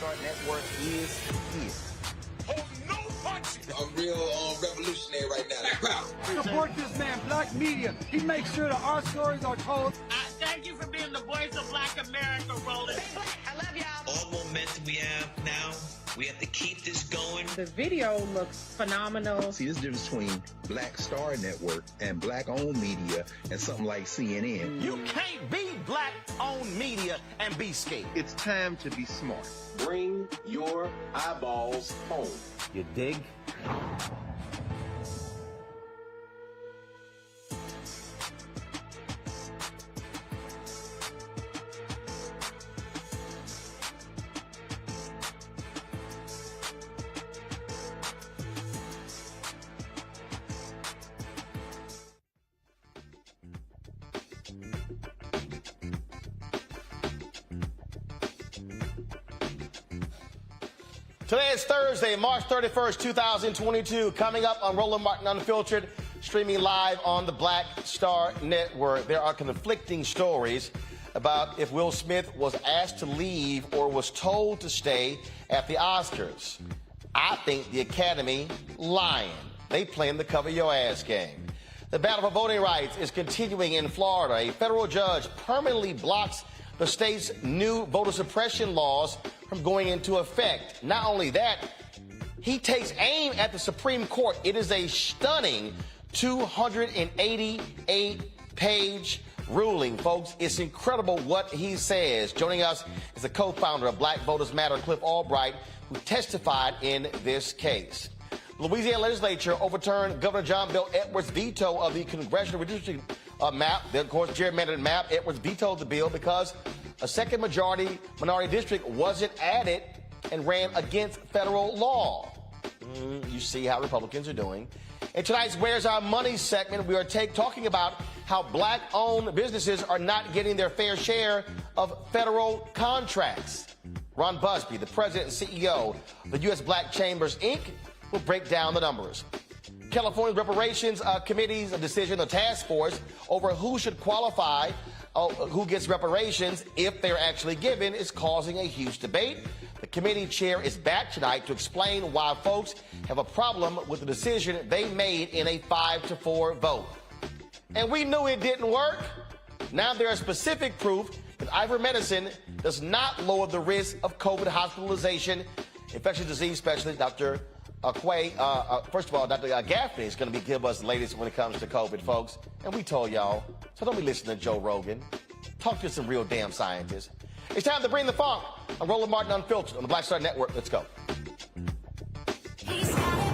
Star Network is here. Oh, no punches! I'm real revolutionary right now. Support this man, Black Media. He makes sure that our stories are told. Thank you for being the voice of Black America, Roland. I love y'all. All momentum we have now, we have to keep this going. The video looks phenomenal. See, this difference between Black Star Network and black-owned media and something like CNN. You can't be black-owned media and be scared. It's time to be smart. Bring your eyeballs home. You dig? Today is Thursday, March 31st, 2022. Coming up on Roland Martin Unfiltered, streaming live on the Black Star Network. There are conflicting stories about if Will Smith was asked to leave or was told to stay at the Oscars. I think the Academy lying. They playing the cover your ass game. The battle for voting rights is continuing in Florida. A federal judge permanently blocks the state's new voter suppression laws from going into effect. Not only that, he takes aim at the Supreme Court. It is a stunning 288-page ruling, folks. It's incredible what he says. Joining us is the co-founder of Black Voters Matter, Calif, Albright, who testified in this case. The Louisiana legislature overturned Governor John Bel Edwards' veto of the congressional redistricting map. The, of course, gerrymandered map. Edwards vetoed the bill because a second minority district wasn't added and ran against federal law. You see how Republicans are doing. In tonight's Where's Our Money segment, we are talking about how black-owned businesses are not getting their fair share of federal contracts. Ron Busby, the president and CEO of the U.S. Black Chambers, Inc., will break down the numbers. California's Reparations Committee's decision, the task force, over who should qualify, who gets reparations if they're actually given, is causing a huge debate. The committee chair is back tonight to explain why folks have a problem with the decision they made in a 5-4 vote. And we knew it didn't work. Now there is specific proof that ivermectin does not lower the risk of COVID hospitalization. Infectious disease specialist Dr. First of all, Dr. Gaffney is going to give us the latest when it comes to COVID, folks. And we told y'all, so don't be listening to Joe Rogan. Talk to some real damn scientists. It's time to bring the funk. I'm Roland Martin Unfiltered on the Black Star Network. Let's go. He's got it.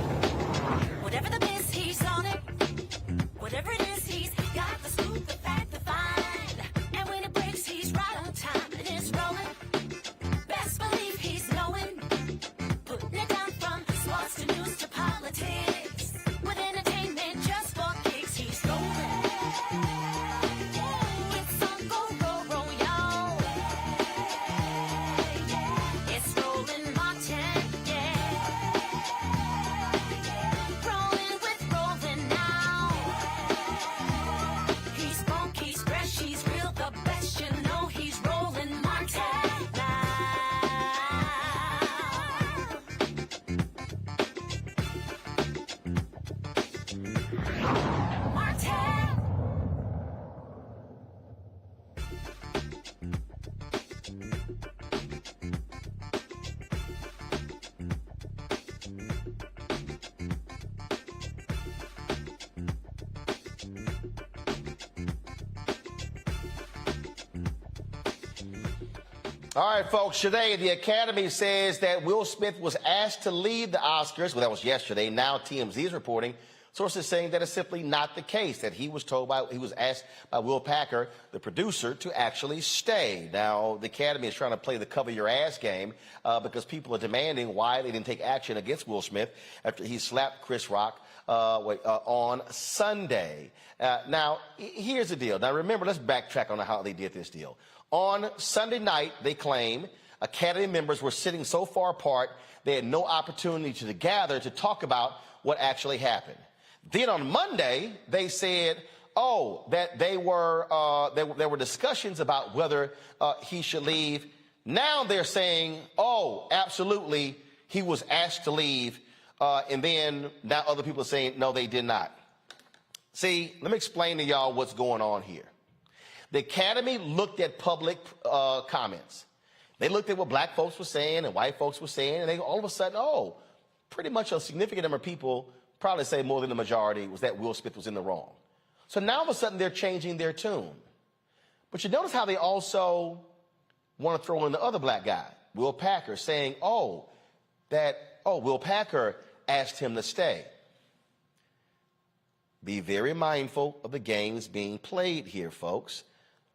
Whatever the biz, he's on it. Whatever it is, he's got the scoop, the fact, the find. And when it breaks, he's right on time. And it's rolling. Best believe he's knowing. Putting it down from sports to news to politics. With entertainment just for kicks, he's rolling. It's on go, roll, y'all. It's Roland Martin, yeah. Rolling with Roland now. He's funk, he's fresh, he's real, the best, you know he's Roland Martin now. All right, folks, today the Academy says that Will Smith was asked to leave the Oscars. Well, that was yesterday. Now TMZ is reporting, sources saying that it's simply not the case, that he was asked by Will Packer, the producer, to actually stay. Now, the Academy is trying to play the cover your ass game because people are demanding why they didn't take action against Will Smith after he slapped Chris Rock on Sunday. Now, here's the deal. Now, remember, let's backtrack on how they did this deal. On Sunday night, they claim Academy members were sitting so far apart they had no opportunity to gather to talk about what actually happened. Then on Monday, they said, that there were discussions about whether he should leave. Now they're saying, oh, absolutely, he was asked to leave. And then now other people are saying, no, they did not. See, let me explain to y'all what's going on here. The Academy looked at public comments. They looked at what black folks were saying and white folks were saying, and they all of a sudden, oh, pretty much a significant number of people, probably say more than the majority, was that Will Smith was in the wrong. So now all of a sudden they're changing their tune. But you notice how they also want to throw in the other black guy, Will Packer, saying, Will Packer asked him to stay. Be very mindful of the games being played here, folks.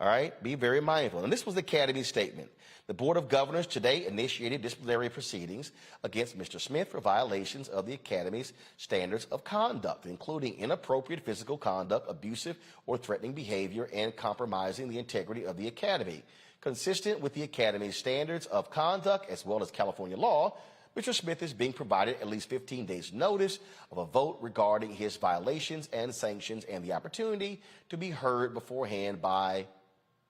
All right? Be very mindful. And this was the Academy's statement. The Board of Governors today initiated disciplinary proceedings against Mr. Smith for violations of the Academy's standards of conduct, including inappropriate physical conduct, abusive or threatening behavior, and compromising the integrity of the Academy. Consistent with the Academy's standards of conduct as well as California law, Mr. Smith is being provided at least 15 days notice of a vote regarding his violations and sanctions and the opportunity to be heard beforehand by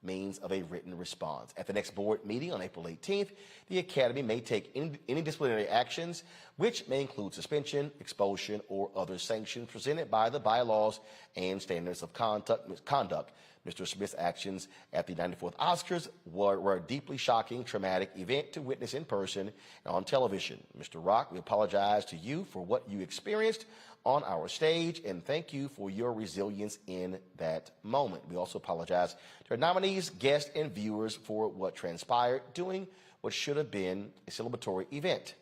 means of a written response. At the next board meeting on April 18th, the Academy may take any disciplinary actions, which may include suspension, expulsion, or other sanctions presented by the bylaws and standards of conduct. Mr. Smith's actions at the 94th Oscars were a deeply shocking, traumatic event to witness in person and on television. Mr. Rock, we apologize to you for what you experienced on our stage, and thank you for your resilience in that moment. We also apologize to our nominees, guests, and viewers for what transpired during what should have been a celebratory event.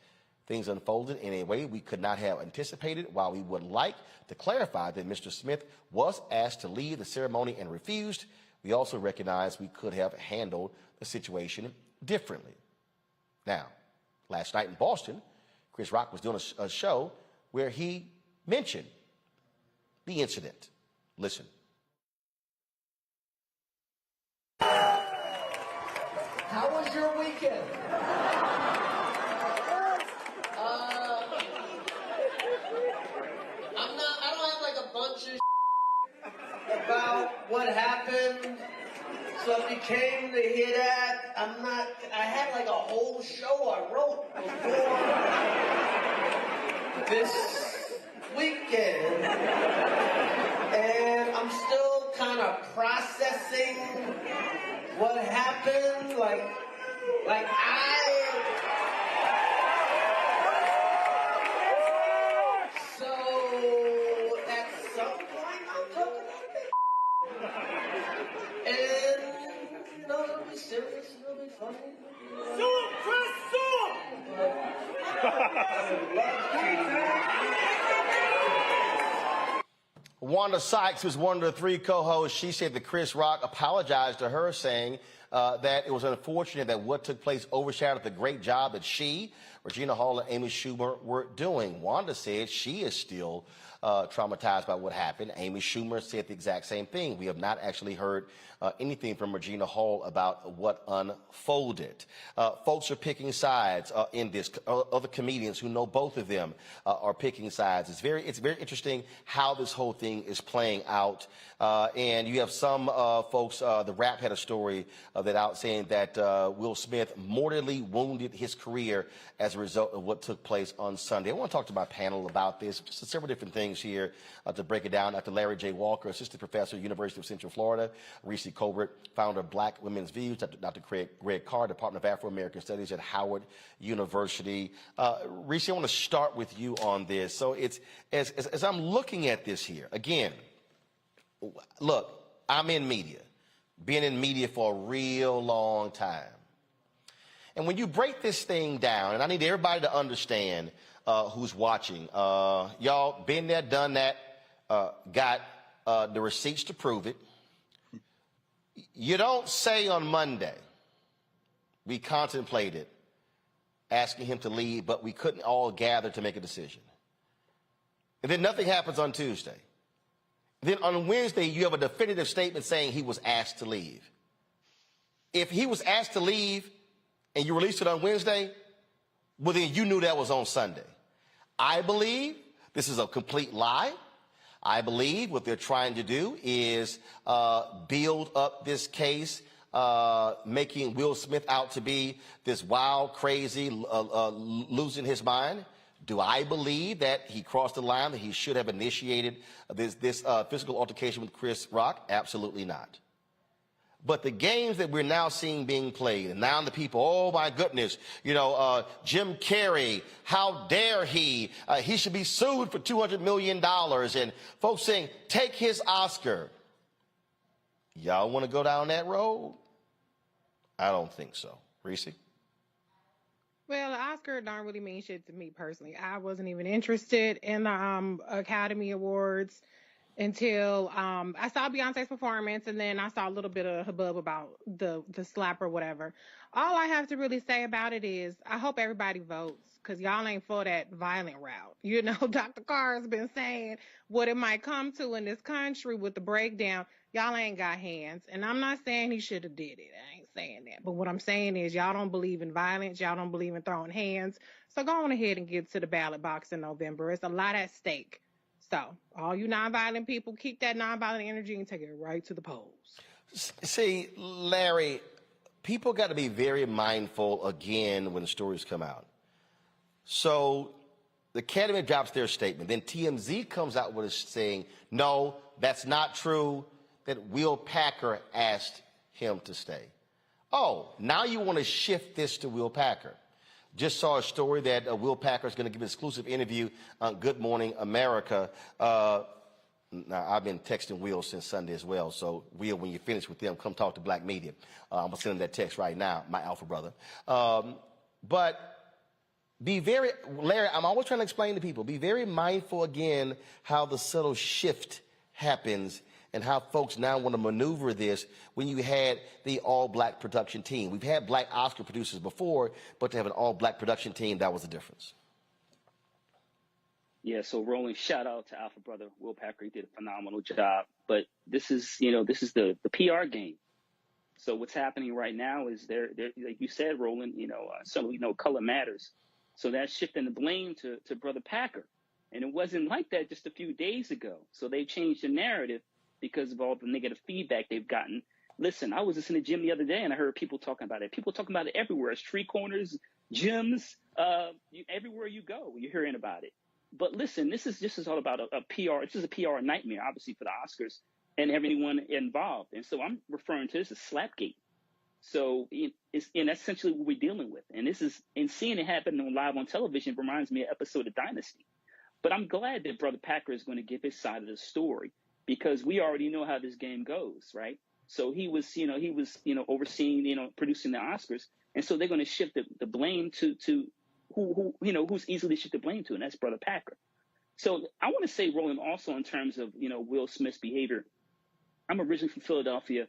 Things unfolded in a way we could not have anticipated. While we would like to clarify that Mr. Smith was asked to leave the ceremony and refused, we also recognize we could have handled the situation differently. Now, last night in Boston, Chris Rock was doing a show where he mentioned the incident. Listen. How was your weekend? I don't have like a bunch of about what happened, so if you came to hear that, I had like a whole show I wrote before this weekend, and I'm still kind of processing what happened, so at some point I'll talk about it, and it'll be serious, it'll be funny. Sue, Chris, sue! Wanda Sykes, who's one of the three co-hosts, she said that Chris Rock apologized to her, saying that it was unfortunate that what took place overshadowed the great job that she, Regina Hall, and Amy Schumer were doing. Wanda said she is still traumatized by what happened. Amy Schumer said the exact same thing. We have not actually heard anything from Regina Hall about what unfolded. Folks are picking sides in this. Other comedians who know both of them are picking sides. It's very interesting how this whole thing is playing out. And you have some folks, The Rap had a story that out saying that Will Smith mortally wounded his career as a result of what took place on Sunday. I want to talk to my panel about this. Just several different things here to break it down. Dr. Larry J. Walker, assistant professor, University of Central Florida. Reese Colbert, founder of Black Women's Views. Dr. Greg Carr, Department of Afro-American Studies at Howard University. Reese, I want to start with you on this. So it's as I'm looking at this here, again, look, I'm in media, been in media for a real long time. And when you break this thing down, and I need everybody to understand who's watching, y'all been there, done that, got the receipts to prove it. You don't say on Monday, we contemplated asking him to leave, but we couldn't all gather to make a decision. And then nothing happens on Tuesday. Then on Wednesday, you have a definitive statement saying he was asked to leave. If he was asked to leave and you released it on Wednesday, well, then you knew that was on Sunday. I believe this is a complete lie. I believe what they're trying to do is build up this case making Will Smith out to be this wild, crazy, losing his mind? Do I believe that he crossed the line, that he should have initiated this physical altercation with Chris Rock? Absolutely not. But the games that we're now seeing being played, and now the people, oh my goodness, Jim Carrey, how dare he? He should be sued for $200 million. And folks saying, take his Oscar. Y'all want to go down that road? I don't think so. Reese? Well, the Oscar don't really mean shit to me personally. I wasn't even interested in the Academy Awards until I saw Beyonce's performance, and then I saw a little bit of hubbub about the slap or whatever. All I have to really say about it is I hope everybody votes, because y'all ain't for that violent route. Dr. Carr has been saying what it might come to in this country with the breakdown. Y'all ain't got hands. And I'm not saying he should have did it. I ain't saying that. But what I'm saying is y'all don't believe in violence. Y'all don't believe in throwing hands. So go on ahead and get to the ballot box in November. It's a lot at stake. So all you nonviolent people, keep that nonviolent energy and take it right to the polls. See, Larry, people got to be very mindful again when the stories come out. So the Academy drops their statement. Then TMZ comes out with saying, no, that's not true, that Will Packer asked him to stay. Oh, now you want to shift this to Will Packer. Just saw a story that Will Packer is going to give an exclusive interview on Good Morning America. Now, I've been texting Will since Sunday as well. So, Will, when you finish with them, come talk to Black Media. I'm going to send him that text right now, my alpha brother. But be very, Larry, I'm always trying to explain to people, be very mindful again how the subtle shift happens and how folks now want to maneuver this when you had the all-black production team. We've had black Oscar producers before, but to have an all-black production team, that was the difference. Yeah, so Roland, shout out to Alpha Brother Will Packer. He did a phenomenal job. But this is the PR game. So what's happening right now is they're like you said, Roland, certainly color matters. So that's shifting the blame to Brother Packer. And it wasn't like that just a few days ago. So they changed the narrative because of all the negative feedback they've gotten. Listen, I was just in the gym the other day and I heard people talking about it. People talking about it everywhere. Street corners, gyms, everywhere you go, you're hearing about it. But listen, this is all about a PR. This is a PR nightmare, obviously, for the Oscars and everyone involved. And so I'm referring to this as Slapgate. So that's essentially what we're dealing with. And seeing it happen live on television reminds me of an episode of Dynasty. But I'm glad that Brother Packer is going to give his side of the story, because we already know how this game goes, right? So he was overseeing, producing the Oscars. And so they're going to shift the blame to who's easily shift the blame to, and that's Brother Packer. So I want to say, Roland, also in terms of, Will Smith's behavior, I'm originally from Philadelphia.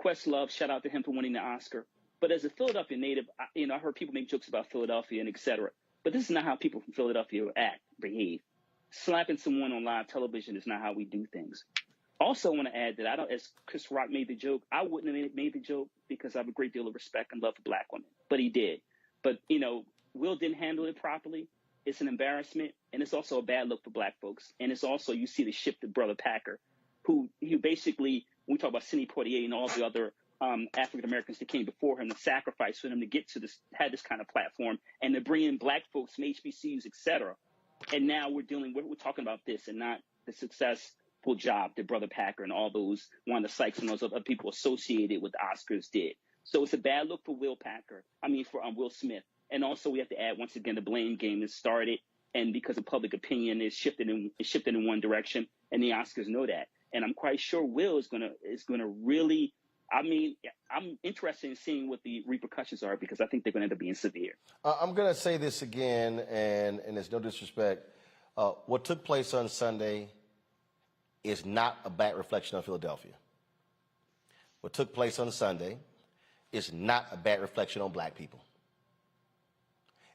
Questlove, shout out to him for winning the Oscar. But as a Philadelphia native, I heard people make jokes about Philadelphia and et cetera. But this is not how people from Philadelphia behave. Slapping someone on live television is not how we do things. Also want to add that as Chris Rock made the joke, I wouldn't have made the joke because I have a great deal of respect and love for black women. But he did. But, Will didn't handle it properly. It's an embarrassment, and it's also a bad look for black folks. And it's also, you see the shift to Brother Packer, who basically, when we talk about Sidney Poitier and all the other African Americans that came before him, the sacrifice for him to get to this, had this kind of platform, and to bring in black folks from HBCUs, et cetera. And now we're talking about this and not the successful job that Brother Packer and all those Wanda Sykes and those other people associated with the Oscars did. So it's a bad look for Will Smith. And also we have to add, once again, the blame game has started, and because of public opinion is shifted in one direction, and the Oscars know that. And I'm quite sure Will is gonna really, I'm interested in seeing what the repercussions are, because I think they're going to end up being severe. I'm going to say this again, and it's no disrespect. What took place on Sunday is not a bad reflection on Philadelphia. What took place on Sunday is not a bad reflection on black people.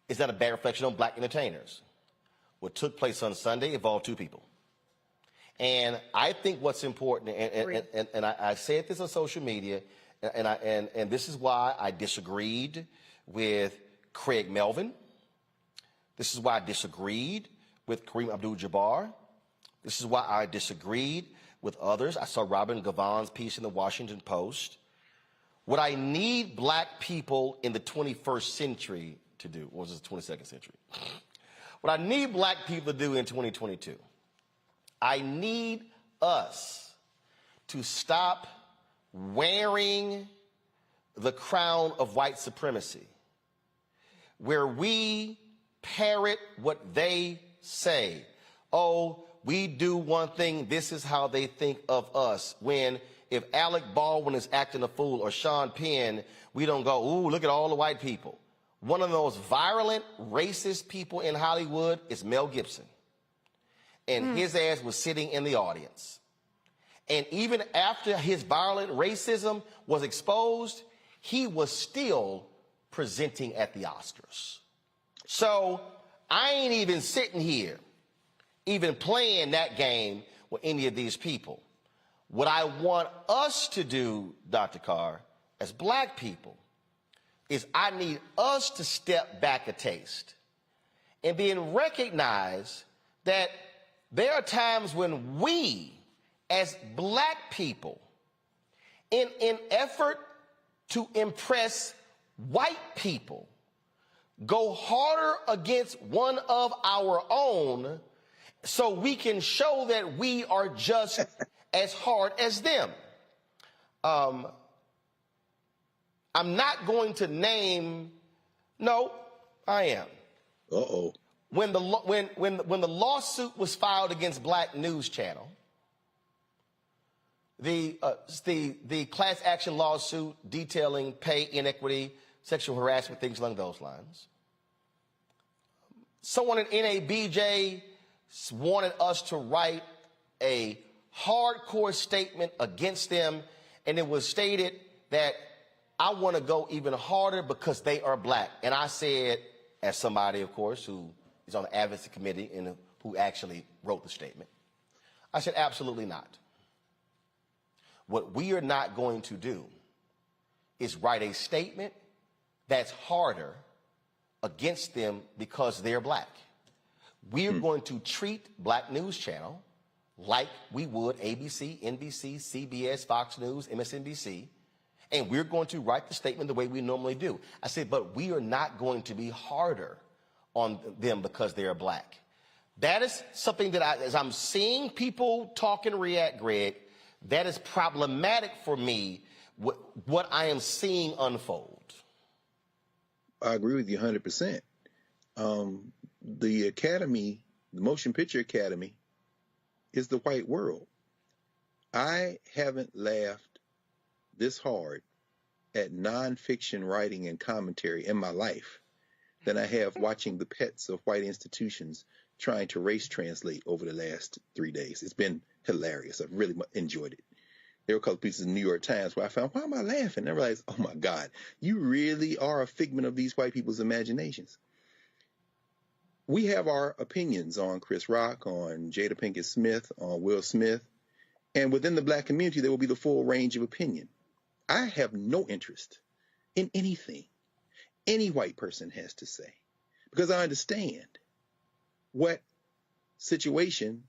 It's not a bad reflection on black entertainers. What took place on Sunday involved two people. And I think what's important, and I said this on social media, and this is why I disagreed with Craig Melvin. This is why I disagreed with Kareem Abdul-Jabbar. This is why I disagreed with others. I saw Robin Gavon's piece in the Washington Post. what I need black people in the 21st century to do, or was it the 22nd century? What I need black people to do in 2022, I need us to stop wearing the crown of white supremacy, where we parrot what they say. Oh, we do one thing, this is how they think of us. When if Alec Baldwin is acting a fool or Sean Penn, we don't go, ooh, look at all the white people. One of the most virulent, racist people in Hollywood is Mel Gibson. And his ass was sitting in the audience. And even after his violent racism was exposed, he was still presenting at the Oscars. So I ain't even sitting here, even playing that game with any of these people. What I want us to do, Dr. Carr, as black people, is I need us to step back a taste and being recognized that there are times when we, as black people, in effort to impress white people, go harder against one of our own so we can show that we are just as hard as them. I'm not going to name. No, I am. Uh-oh. When the lawsuit was filed against Black News Channel, the class action lawsuit detailing pay inequity, sexual harassment, things along those lines, someone at NABJ wanted us to write a hardcore statement against them, and it was stated that I want to go even harder because they are black. And I said, as somebody, of course, who is on the advocacy committee and who actually wrote the statement, I said, absolutely not. What we are not going to do is write a statement that's harder against them because they're black. We are going to treat Black News Channel like we would ABC, NBC, CBS, Fox News, MSNBC, and we're going to write the statement the way we normally do. I said, but we are not going to be harder on them because they're black. That is something that as I'm seeing people talk and react, Greg, that is problematic for me, what I am seeing unfold. I agree with you 100%. The Academy, the Motion Picture Academy, is the white world. I haven't laughed this hard at nonfiction writing and commentary in my life than I have watching the pets of white institutions trying to race translate over the last 3 days. It's been hilarious. I've really enjoyed it. There were a couple pieces in the New York Times where I found, why am I laughing? And I realized, oh my God, you really are a figment of these white people's imaginations. We have our opinions on Chris Rock, on Jada Pinkett Smith, on Will Smith, and within the black community, there will be the full range of opinion. I have no interest in anything any white person has to say, because I understand what situation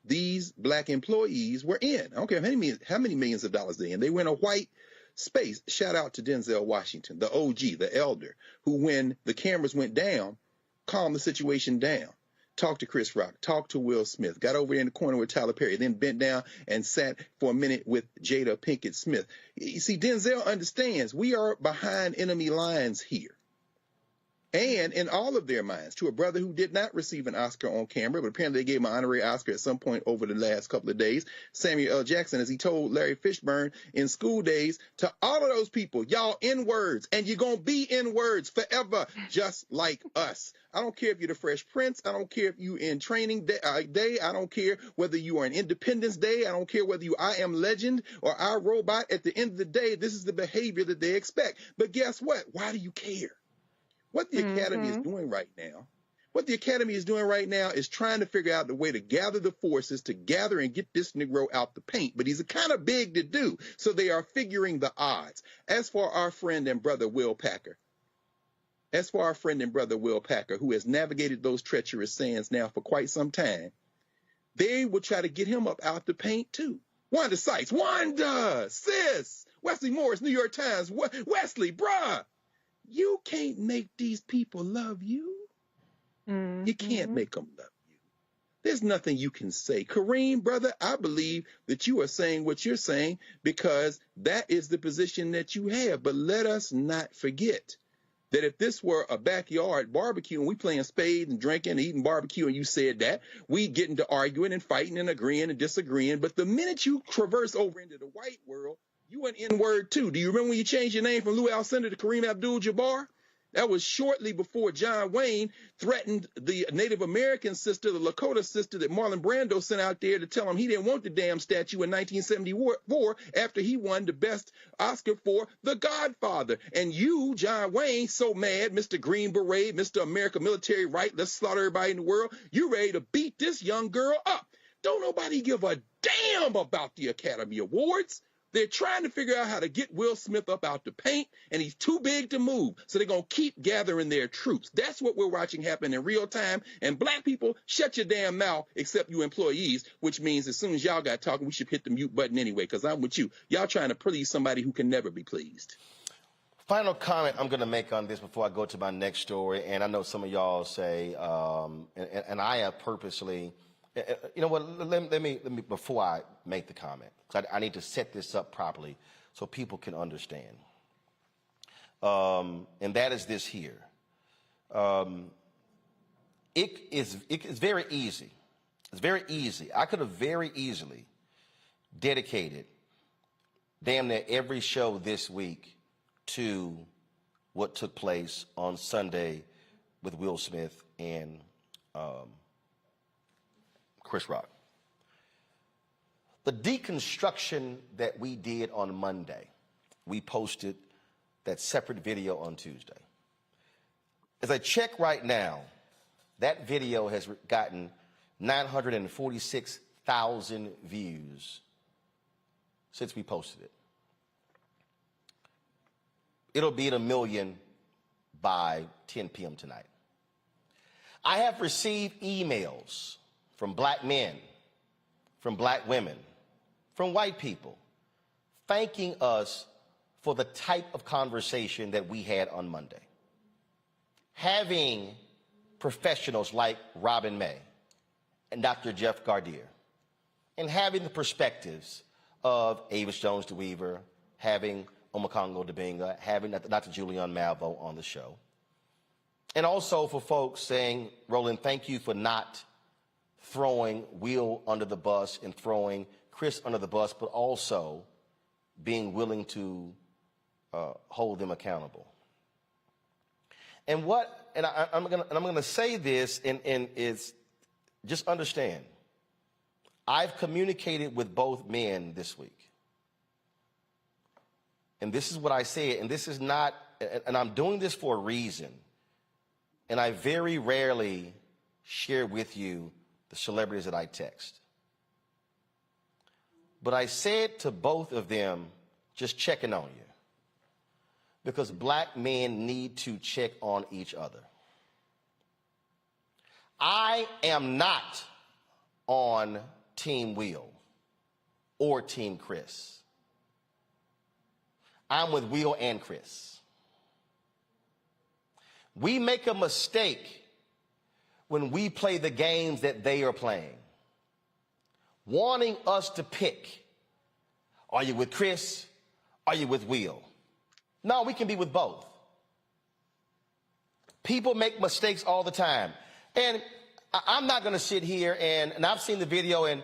these black employees were in. I don't care how many millions of dollars they're in. They were in a white space. Shout out to Denzel Washington, the OG, the elder, who when the cameras went down, calmed the situation down. Talked to Chris Rock, talked to Will Smith, got over in the corner with Tyler Perry, then bent down and sat for a minute with Jada Pinkett Smith. You see, Denzel understands we are behind enemy lines here. And in all of their minds, to a brother who did not receive an Oscar on camera, but apparently they gave him an honorary Oscar at some point over the last couple of days, Samuel L. Jackson, as he told Larry Fishburne in School Days, to all of those people, y'all N-words, and you're going to be N-words forever, just like us. I don't care if you're the Fresh Prince. I don't care if you're in Training Day. I don't care whether you are in Independence Day. I don't care whether you I Am Legend or I, Robot. At the end of the day, this is the behavior that they expect. But guess what? Why do you care? What the Academy is doing right now, is trying to figure out the way to gather the forces to gather and get this Negro out the paint. But he's kind of big to do. So they are figuring the odds. As for our friend and brother, Will Packer, who has navigated those treacherous sands now for quite some time, they will try to get him up out the paint too. Wanda Sykes, Wanda, sis, Wesley Morris, New York Times, Wesley, bruh. You can't make these people love you. Mm-hmm. You can't make them love you. There's nothing you can say. Kareem, brother, I believe that you are saying what you're saying because that is the position that you have. But let us not forget that if this were a backyard barbecue and we playing spades and drinking and eating barbecue and you said that, we'd get into arguing and fighting and agreeing and disagreeing. But the minute you traverse over into the white world, you an N-word too. Do you remember when you changed your name from Lou Alcindor to Kareem Abdul-Jabbar? That was shortly before John Wayne threatened the Native American sister, the Lakota sister that Marlon Brando sent out there to tell him he didn't want the damn statue in 1974 after he won the best Oscar for The Godfather. And you, John Wayne, so mad, Mr. Green Beret, Mr. America Military Right, let's slaughter everybody in the world, you ready to beat this young girl up. Don't nobody give a damn about the Academy Awards. They're trying to figure out how to get Will Smith up out the paint, and he's too big to move. So they're going to keep gathering their troops. That's what we're watching happen in real time. And black people, shut your damn mouth, except you employees, which means as soon as y'all got talking, we should hit the mute button anyway, because I'm with you. Y'all trying to please somebody who can never be pleased. Final comment I'm going to make on this before I go to my next story, and I know some of y'all say, and I have purposely, you know what, let me before I make the comment, because I need to set this up properly so people can understand. And that is this here. It is very easy. It's very easy. I could have very easily dedicated damn near every show this week to what took place on Sunday with Will Smith and Chris Rock. The deconstruction that we did on Monday, we posted that separate video on Tuesday. As I check right now, that video has gotten 946,000 views since we posted it. It'll be at 1 million by 10 p.m. tonight. I have received emails from black men, from black women, from white people, thanking us for the type of conversation that we had on Monday. Having professionals like Robin May and Dr. Jeff Gardier, and having the perspectives of Avis Jones-DeWeaver, having Omokongo Dibinga, having Dr. Julian Malvo on the show. And also for folks saying, Roland, thank you for not throwing Will under the bus and throwing Chris under the bus, but also being willing to hold them accountable. And I'm gonna say this, and it's just understand. I've communicated with both men this week. And this is what I said, and this is not, and I'm doing this for a reason. And I very rarely share with you the celebrities that I text. But I said to both of them, just checking on you. Because black men need to check on each other. I am not on Team Will or Team Chris. I'm with Will and Chris. We make a mistake when we play the games that they are playing, wanting us to pick. Are you with Chris? Are you with Will? No, we can be with both. People make mistakes all the time. And I'm not going to sit here and I've seen the video and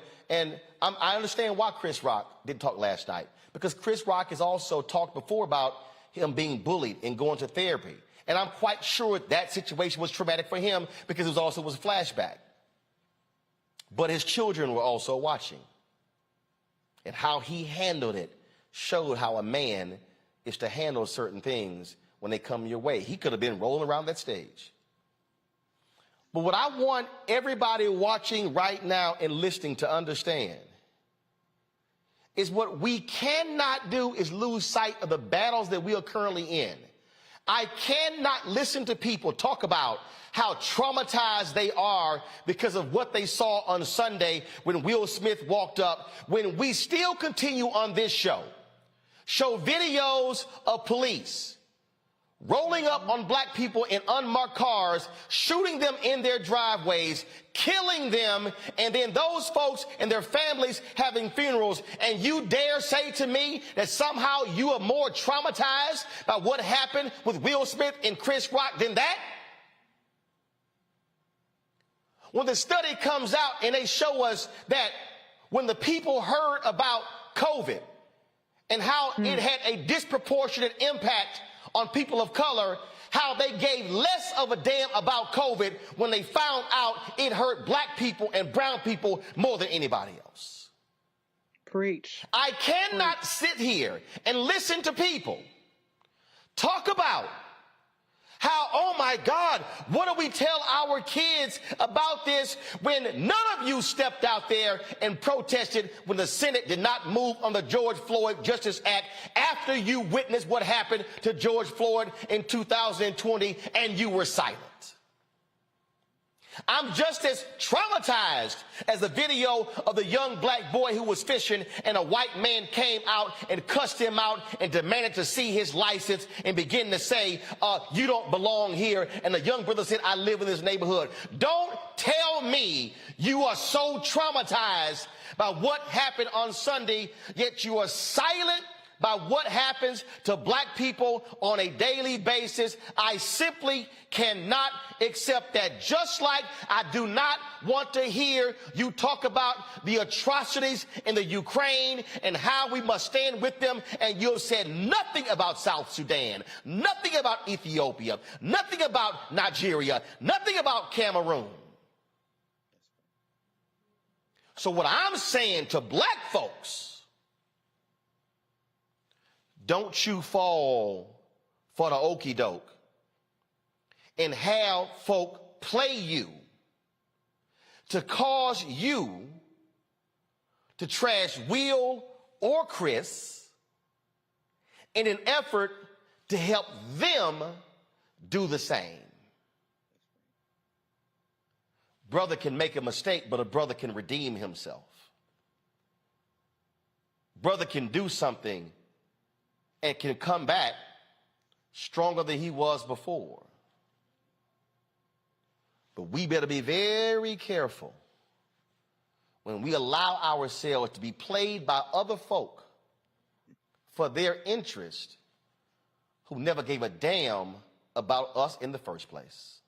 I understand why Chris Rock didn't talk last night. Because Chris Rock has also talked before about him being bullied and going to therapy. And I'm quite sure that situation was traumatic for him because it was a flashback. But his children were also watching. And how he handled it showed how a man is to handle certain things when they come your way. He could have been rolling around that stage. But what I want everybody watching right now and listening to understand is what we cannot do is lose sight of the battles that we are currently in. I cannot listen to people talk about how traumatized they are because of what they saw on Sunday when Will Smith walked up, when we still continue on this show videos of police rolling up on black people in unmarked cars, shooting them in their driveways, killing them, and then those folks and their families having funerals. And you dare say to me that somehow you are more traumatized by what happened with Will Smith and Chris Rock than that? When the study comes out and they show us that when the people heard about COVID and how it had a disproportionate impact on people of color, how they gave less of a damn about COVID when they found out it hurt black people and brown people more than anybody else. Preach. I cannot sit here and listen to people talk about how, oh my God, what do we tell our kids about this when none of you stepped out there and protested when the Senate did not move on the George Floyd Justice Act after you witnessed what happened to George Floyd in 2020 and you were silent? I'm just as traumatized as the video of the young black boy who was fishing and a white man came out and cussed him out and demanded to see his license and began to say, you don't belong here. And the young brother said, I live in this neighborhood. Don't tell me you are so traumatized by what happened on Sunday, yet you are silent by what happens to black people on a daily basis. I simply cannot accept that. Just like I do not want to hear you talk about the atrocities in the Ukraine and how we must stand with them, and you've said nothing about South Sudan, nothing about Ethiopia, nothing about Nigeria, nothing about Cameroon. So what I'm saying to black folks, don't you fall for the okie doke and have folk play you to cause you to trash Will or Chris in an effort to help them do the same. Brother can make a mistake, but a brother can redeem himself. Brother can do something and can come back stronger than he was before. But we better be very careful when we allow ourselves to be played by other folk for their interest who never gave a damn about us in the first place.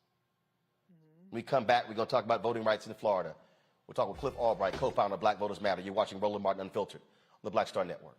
When we come back, we're going to talk about voting rights in Florida. We'll talk with Cliff Albright, co-founder of Black Voters Matter. You're watching Roland Martin Unfiltered on the Black Star Network.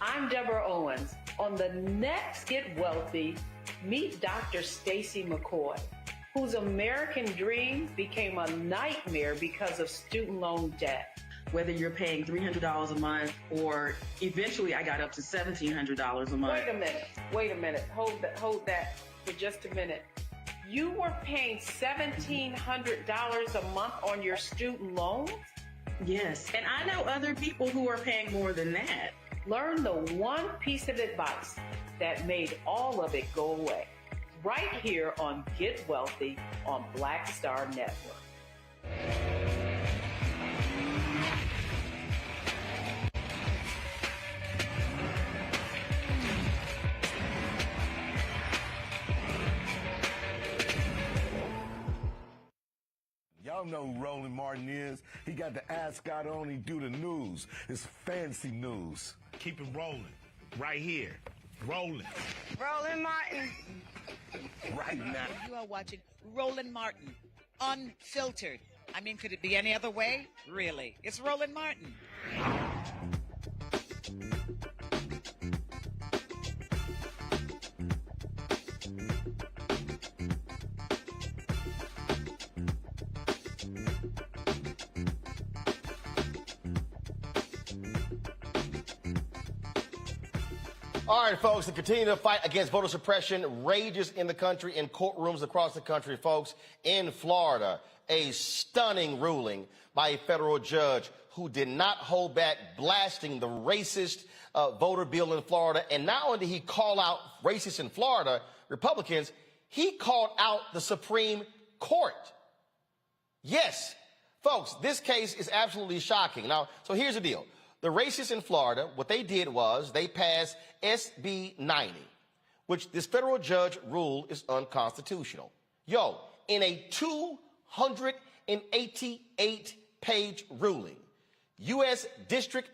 I'm Deborah Owens. On the next Get Wealthy, meet Dr. Stacy McCoy, whose American dream became a nightmare because of student loan debt. Whether you're paying $300 a month or eventually I got up to $1,700 a month. Wait a minute. Hold that for just a minute. You were paying $1,700 a month on your student loan? Yes, and I know other people who are paying more than that. Learn the one piece of advice that made all of it go away. Right here on Get Wealthy on Black Star Network. know who Roland Martin is. He got the ascot on. He do the news. It's fancy news. Keep it rolling. Right here. Rolling. Roland Martin. Right now. You are watching Roland Martin, unfiltered. I mean, could it be any other way? Really? It's Roland Martin. All right, folks, the continued fight against voter suppression rages in the country, in courtrooms across the country, folks. In Florida, a stunning ruling by a federal judge who did not hold back blasting the racist voter bill in Florida. And not only did he call out racists in Florida, Republicans, he called out the Supreme Court. Yes, folks, this case is absolutely shocking. Now, so here's the deal. The racists in Florida, what they did was they passed SB 90, which this federal judge ruled is unconstitutional. Yo, in a 288-page ruling, U.S. District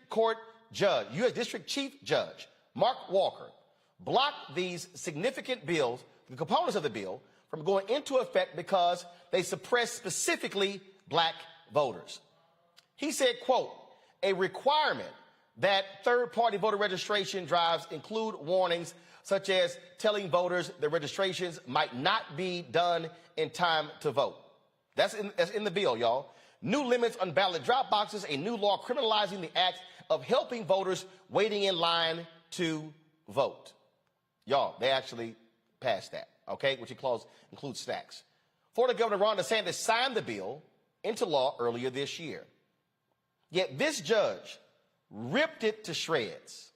Chief Judge Mark Walker blocked these significant bills, the components of the bill, from going into effect because they suppress specifically black voters. He said, quote, a requirement that third-party voter registration drives include warnings such as telling voters their registrations might not be done in time to vote. That's in the bill, y'all. New limits on ballot drop boxes, a new law criminalizing the act of helping voters waiting in line to vote. Y'all, they actually passed that, okay, which includes snacks. Florida Governor Ron DeSantis signed the bill into law earlier this year. Yet this judge ripped it to shreds.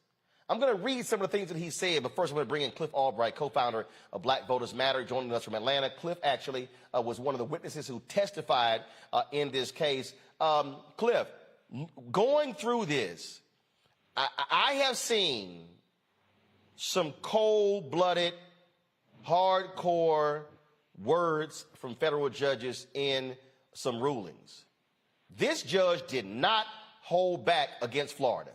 I'm going to read some of the things that he said, but first I'm going to bring in Calif, co-founder of Black Voters Matter, joining us from Atlanta. Calif actually was one of the witnesses who testified in this case. Calif, going through this, I have seen some cold-blooded, hardcore words from federal judges in some rulings. This judge did not hold back against Florida.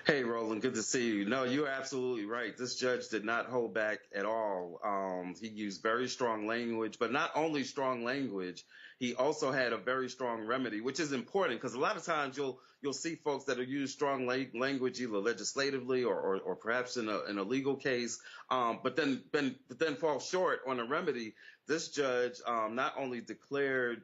Hey, Roland, good to see you. No, you're absolutely right. This judge did not hold back at all. He used very strong language, but not only strong language, he also had a very strong remedy, which is important because a lot of times you'll see folks that will use strong language either legislatively or perhaps in a legal case, but then fall short on a remedy. This judge not only declared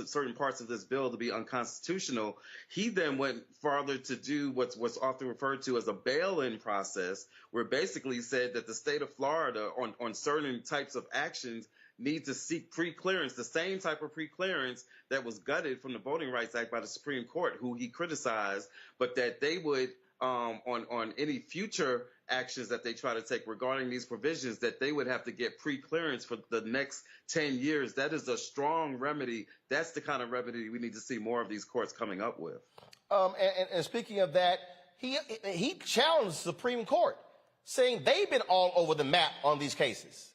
certain parts of this bill to be unconstitutional, he then went farther to do what's often referred to as a bail-in process, where basically said that the state of Florida on certain types of actions need to seek pre-clearance, the same type of pre-clearance that was gutted from the Voting Rights Act by the Supreme Court, who he criticized, but that they would, on any future actions that they try to take regarding these provisions, that they would have to get pre-clearance for the next 10 years. That is a strong remedy. That's the kind of remedy we need to see more of these courts coming up with. And speaking of that, he challenged the Supreme Court, saying they've been all over the map on these cases.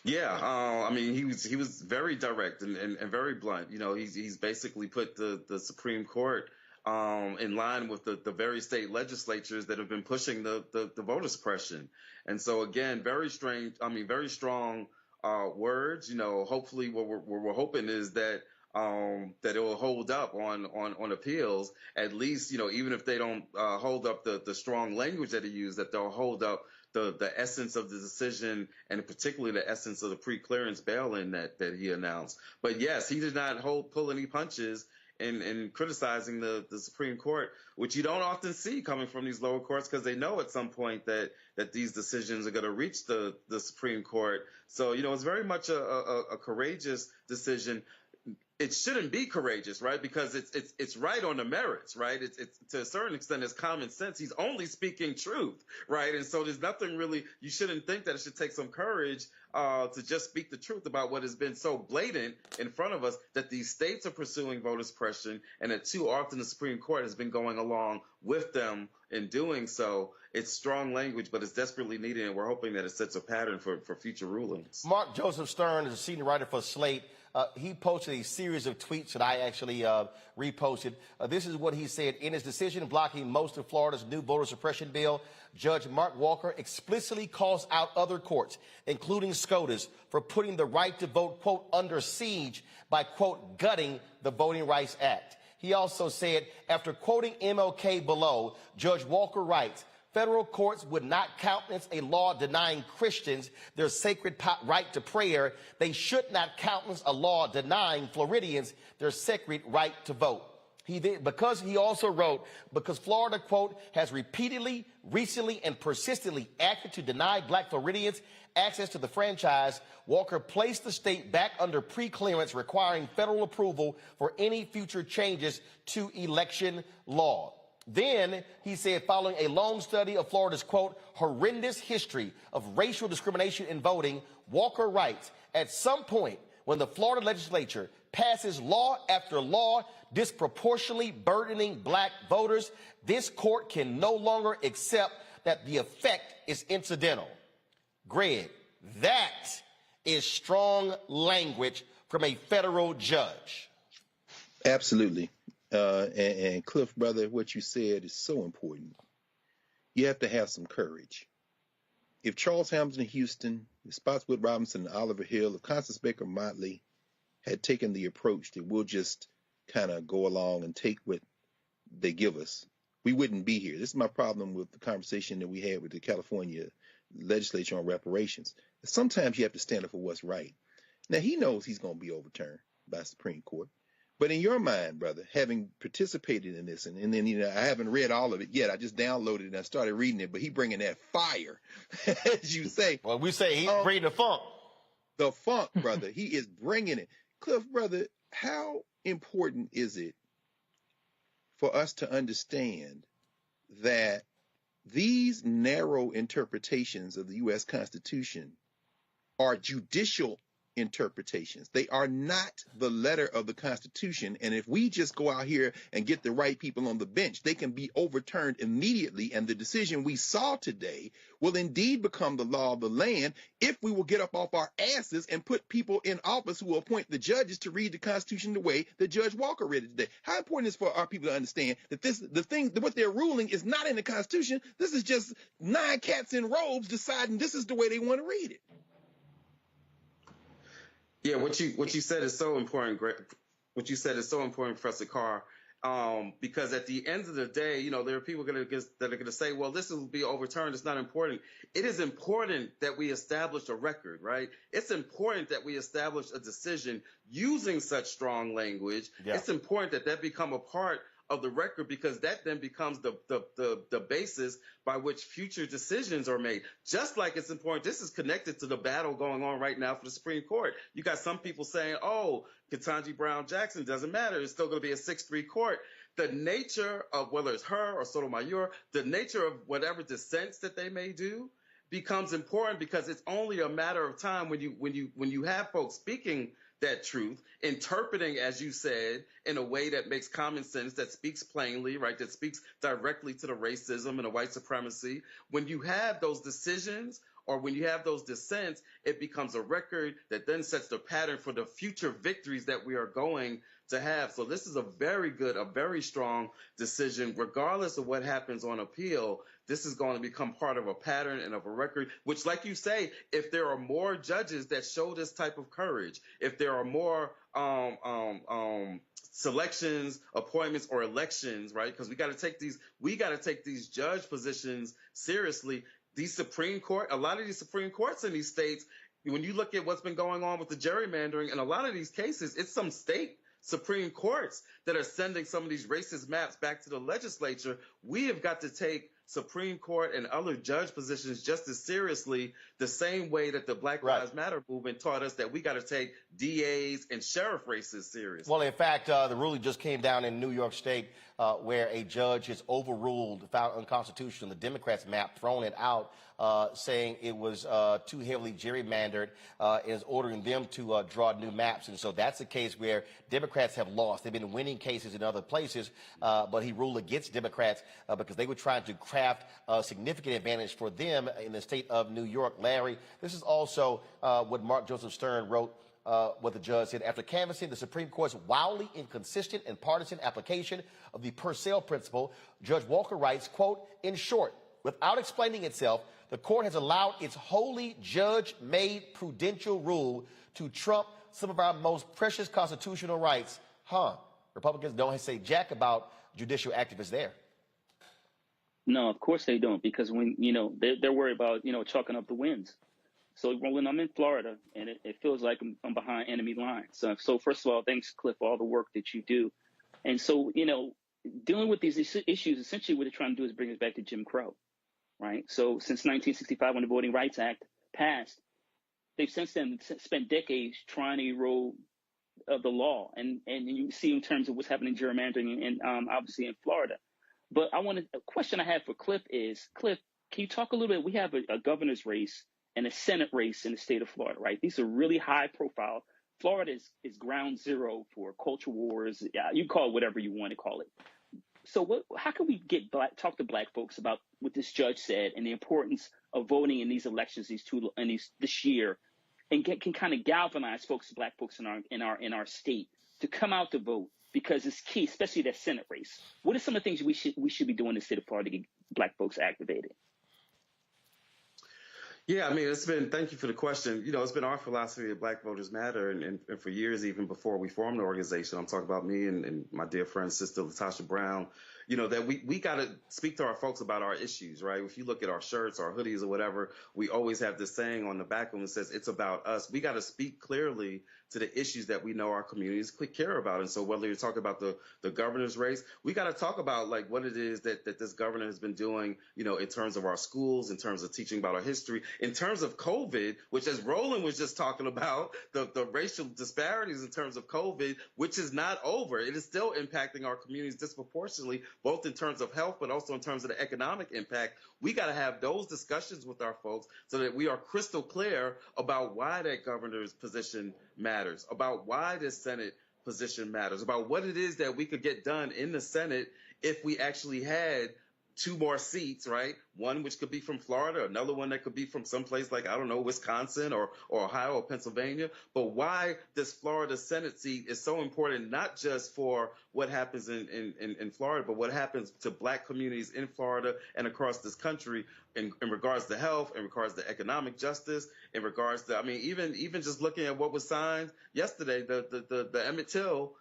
Yeah, I mean, he was very direct and very blunt. You know, he's basically put the Supreme Court in line with the very state legislatures that have been pushing the voter suppression. And so, again, very strong words. You know, hopefully what we're hoping is that it will hold up on appeals. At least, you know, even if they don't hold up the strong language that he used, that they'll hold up the essence of the decision, and particularly the essence of the pre-clearance bail-in that he announced. But yes, he did not pull any punches in criticizing the Supreme Court, which you don't often see coming from these lower courts, because they know at some point that these decisions are going to reach the Supreme Court. So, you know, it's very much a courageous decision. it shouldn't be courageous, right? Because it's right on the merits, right? It's to a certain extent, it's common sense. He's only speaking truth, right? And so there's nothing really, you shouldn't think that it should take some courage to just speak the truth about what has been so blatant in front of us, that these states are pursuing voter suppression, and that too often the Supreme Court has been going along with them in doing so. It's strong language, but it's desperately needed, and we're hoping that it sets a pattern for future rulings. Mark Joseph Stern is a senior writer for Slate. He posted a series of tweets that I actually reposted. This is what he said. In his decision blocking most of Florida's new voter suppression bill, Judge Mark Walker explicitly calls out other courts, including SCOTUS, for putting the right to vote, quote, under siege by, quote, gutting the Voting Rights Act. He also said, after quoting MLK below, Judge Walker writes, federal courts would not countenance a law denying Christians their sacred right to prayer. They should not countenance a law denying Floridians their sacred right to vote. Because he also wrote, because Florida, quote, has repeatedly, recently, and persistently acted to deny black Floridians access to the franchise, Walker placed the state back under pre-clearance requiring federal approval for any future changes to election law. Then he said, following a long study of Florida's, quote, horrendous history of racial discrimination in voting, Walker writes, at some point when the Florida legislature passes law after law disproportionately burdening black voters, this court can no longer accept that the effect is incidental. Greg, that is strong language from a federal judge. Absolutely. And Cliff, brother, what you said is so important. You have to have some courage. If Charles Hamilton Houston, if Spotswood Robinson and Oliver Hill, if Constance Baker Motley had taken the approach that we'll just kind of go along and take what they give us, we wouldn't be here. This is my problem with the conversation that we had with the California legislature on reparations. Sometimes you have to stand up for what's right. Now, he knows he's going to be overturned by the Supreme Court. But in your mind, brother, having participated in this, and then, I haven't read all of it yet. I just downloaded it and I started reading it, but he bringing that fire, as you say. Well, we say he's bringing the funk. The funk, brother. He is bringing it. Cliff, brother, how important is it for us to understand that these narrow interpretations of the U.S. Constitution are judicial interpretations? They are not the letter of the Constitution. And if we just go out here and get the right people on the bench, they can be overturned immediately. And the decision we saw today will indeed become the law of the land if we will get up off our asses and put people in office who will appoint the judges to read the Constitution the way that Judge Walker read it today. How important is it for our people to understand that what they're ruling is not in the Constitution? This is just 9 cats in robes deciding this is the way they want to read it. Yeah, what you said is so important, Greg. What you said is so important, Professor Carr, because at the end of the day, there are people that are going to say, well, this will be overturned. It's not important. It is important that we establish a record, right? It's important that we establish a decision using such strong language. Yeah. It's important that become a part of the record, because that then becomes the basis by which future decisions are made. Just like it's important, this is connected to the battle going on right now for the Supreme Court. You got some people saying, oh, Ketanji Brown Jackson, doesn't matter. It's still going to be a 6-3 court. The nature of whether it's her or Sotomayor, the nature of whatever dissents that they may do becomes important, because it's only a matter of time when you have folks speaking that truth, interpreting, as you said, in a way that makes common sense, that speaks plainly, right, that speaks directly to the racism and the white supremacy. When you have those decisions or when you have those dissents, it becomes a record that then sets the pattern for the future victories that we are going to have. So this is a very strong decision, regardless of what happens on appeal. This is going to become part of a pattern and of a record, which, like you say, if there are more judges that show this type of courage, if there are more selections, appointments, or elections, right? Because we got to take these judge positions seriously. A lot of these Supreme Courts in these states, when you look at what's been going on with the gerrymandering, in a lot of these cases, it's some state Supreme Courts that are sending some of these racist maps back to the legislature. We have got to take Supreme Court and other judge positions just as seriously, the same way that the Black Lives Matter movement taught us that we got to take DAs and sheriff races seriously. Well, in fact, the ruling just came down in New York State where a judge has overruled, found unconstitutional, the Democrats' map, thrown it out, saying it was too heavily gerrymandered, is ordering them to draw new maps. And so that's a case where Democrats have lost. They've been winning cases in other places, but he ruled against Democrats because they were trying to craft a significant advantage for them in the state of New York. Larry, this is also what Mark Joseph Stern wrote. What the judge said after canvassing the Supreme Court's wildly inconsistent and partisan application of the Purcell principle, Judge Walker writes, quote, in short, without explaining itself, the court has allowed its wholly judge-made prudential rule to trump some of our most precious constitutional rights. Republicans don't say jack about judicial activists there. No, of course they don't, because when, they're worried about, chalking up the wins. So, Roland, I'm in Florida, and it feels like I'm behind enemy lines. So, first of all, thanks, Cliff, for all the work that you do. And so, dealing with these issues, essentially what they're trying to do is bring us back to Jim Crow, right? So, since 1965, when the Voting Rights Act passed, they've since then spent decades trying to erode the law. And you see in terms of what's happening in gerrymandering and obviously in Florida. But a question I have for Cliff is, Cliff, can you talk a little bit? We have a governor's race and a Senate race in the state of Florida, right? These are really high profile. Florida is ground zero for culture wars. You call it whatever you want to call it. So how can we talk to black folks about what this judge said and the importance of voting in these elections, this year, and can kind of galvanize black folks in our state to come out to vote, because it's key, especially that Senate race. What are some of the things we should be doing in the state of Florida to get black folks activated? Yeah, I mean, thank you for the question. It's been our philosophy that Black Voters Matter, and for years, even before we formed the organization, I'm talking about me and my dear friend, Sister Latasha Brown, that we got to speak to our folks about our issues, right? If you look at our shirts, our hoodies or whatever, we always have this saying on the back of them that says, it's about us. We got to speak clearly to the issues that we know our communities care about. And so whether you're talking about the governor's race, we got to talk about like what it is that this governor has been doing, in terms of our schools, in terms of teaching about our history, in terms of COVID, which, as Roland was just talking about, the racial disparities in terms of COVID, which is not over. It is still impacting our communities disproportionately, both in terms of health, but also in terms of the economic impact. We got to have those discussions with our folks so that we are crystal clear about why that governor's position matters, about why this Senate position matters, about what it is that we could get done in the Senate if we actually had 2 more seats, right? One which could be from Florida, another one that could be from someplace like, I don't know, Wisconsin or Ohio or Pennsylvania. But why this Florida Senate seat is so important, not just for what happens in Florida, but what happens to black communities in Florida and across this country in regards to health, in regards to economic justice, in regards to, I mean, even just looking at what was signed yesterday, the Emmett Till,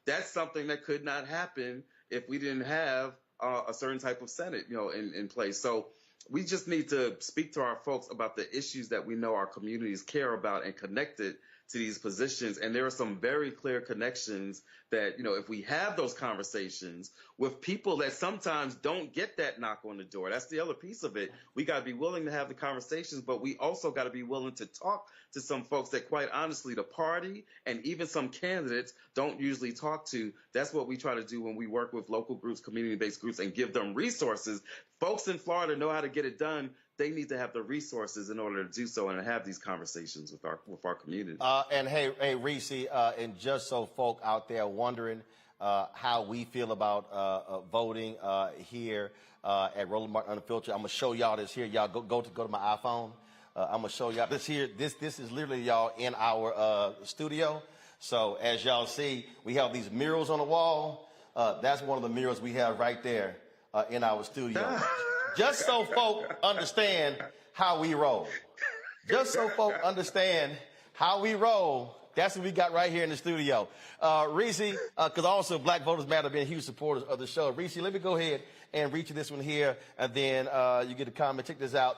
that's something that could not happen if we didn't have a certain type of Senate, in place. So we just need to speak to our folks about the issues that we know our communities care about and connect it to these positions. And there are some very clear connections that, if we have those conversations with people that sometimes don't get that knock on the door, that's the other piece of it. We got to be willing to have the conversations, but we also got to be willing to talk to some folks that, quite honestly, the party and even some candidates don't usually talk to. That's what we try to do when we work with local groups, community-based groups, and give them resources. Folks in Florida know how to get it done. They need to have the resources in order to do so and have these conversations with our community. And hey, Reese, and just so folk out there wondering how we feel about voting here at Roland Martin Unfiltered, I'm gonna show y'all this here. Y'all go to my iPhone. I'm gonna show y'all this here. This is literally y'all in our studio. So as y'all see, we have these murals on the wall. That's one of the murals we have right there in our studio. Just so folk understand how we roll. Just so folk understand how we roll. That's what we got right here in the studio. Reese, because also Black Voters Matter being huge supporters of the show. Reese, let me go ahead and read you this one here, and then you get a comment. Check this out.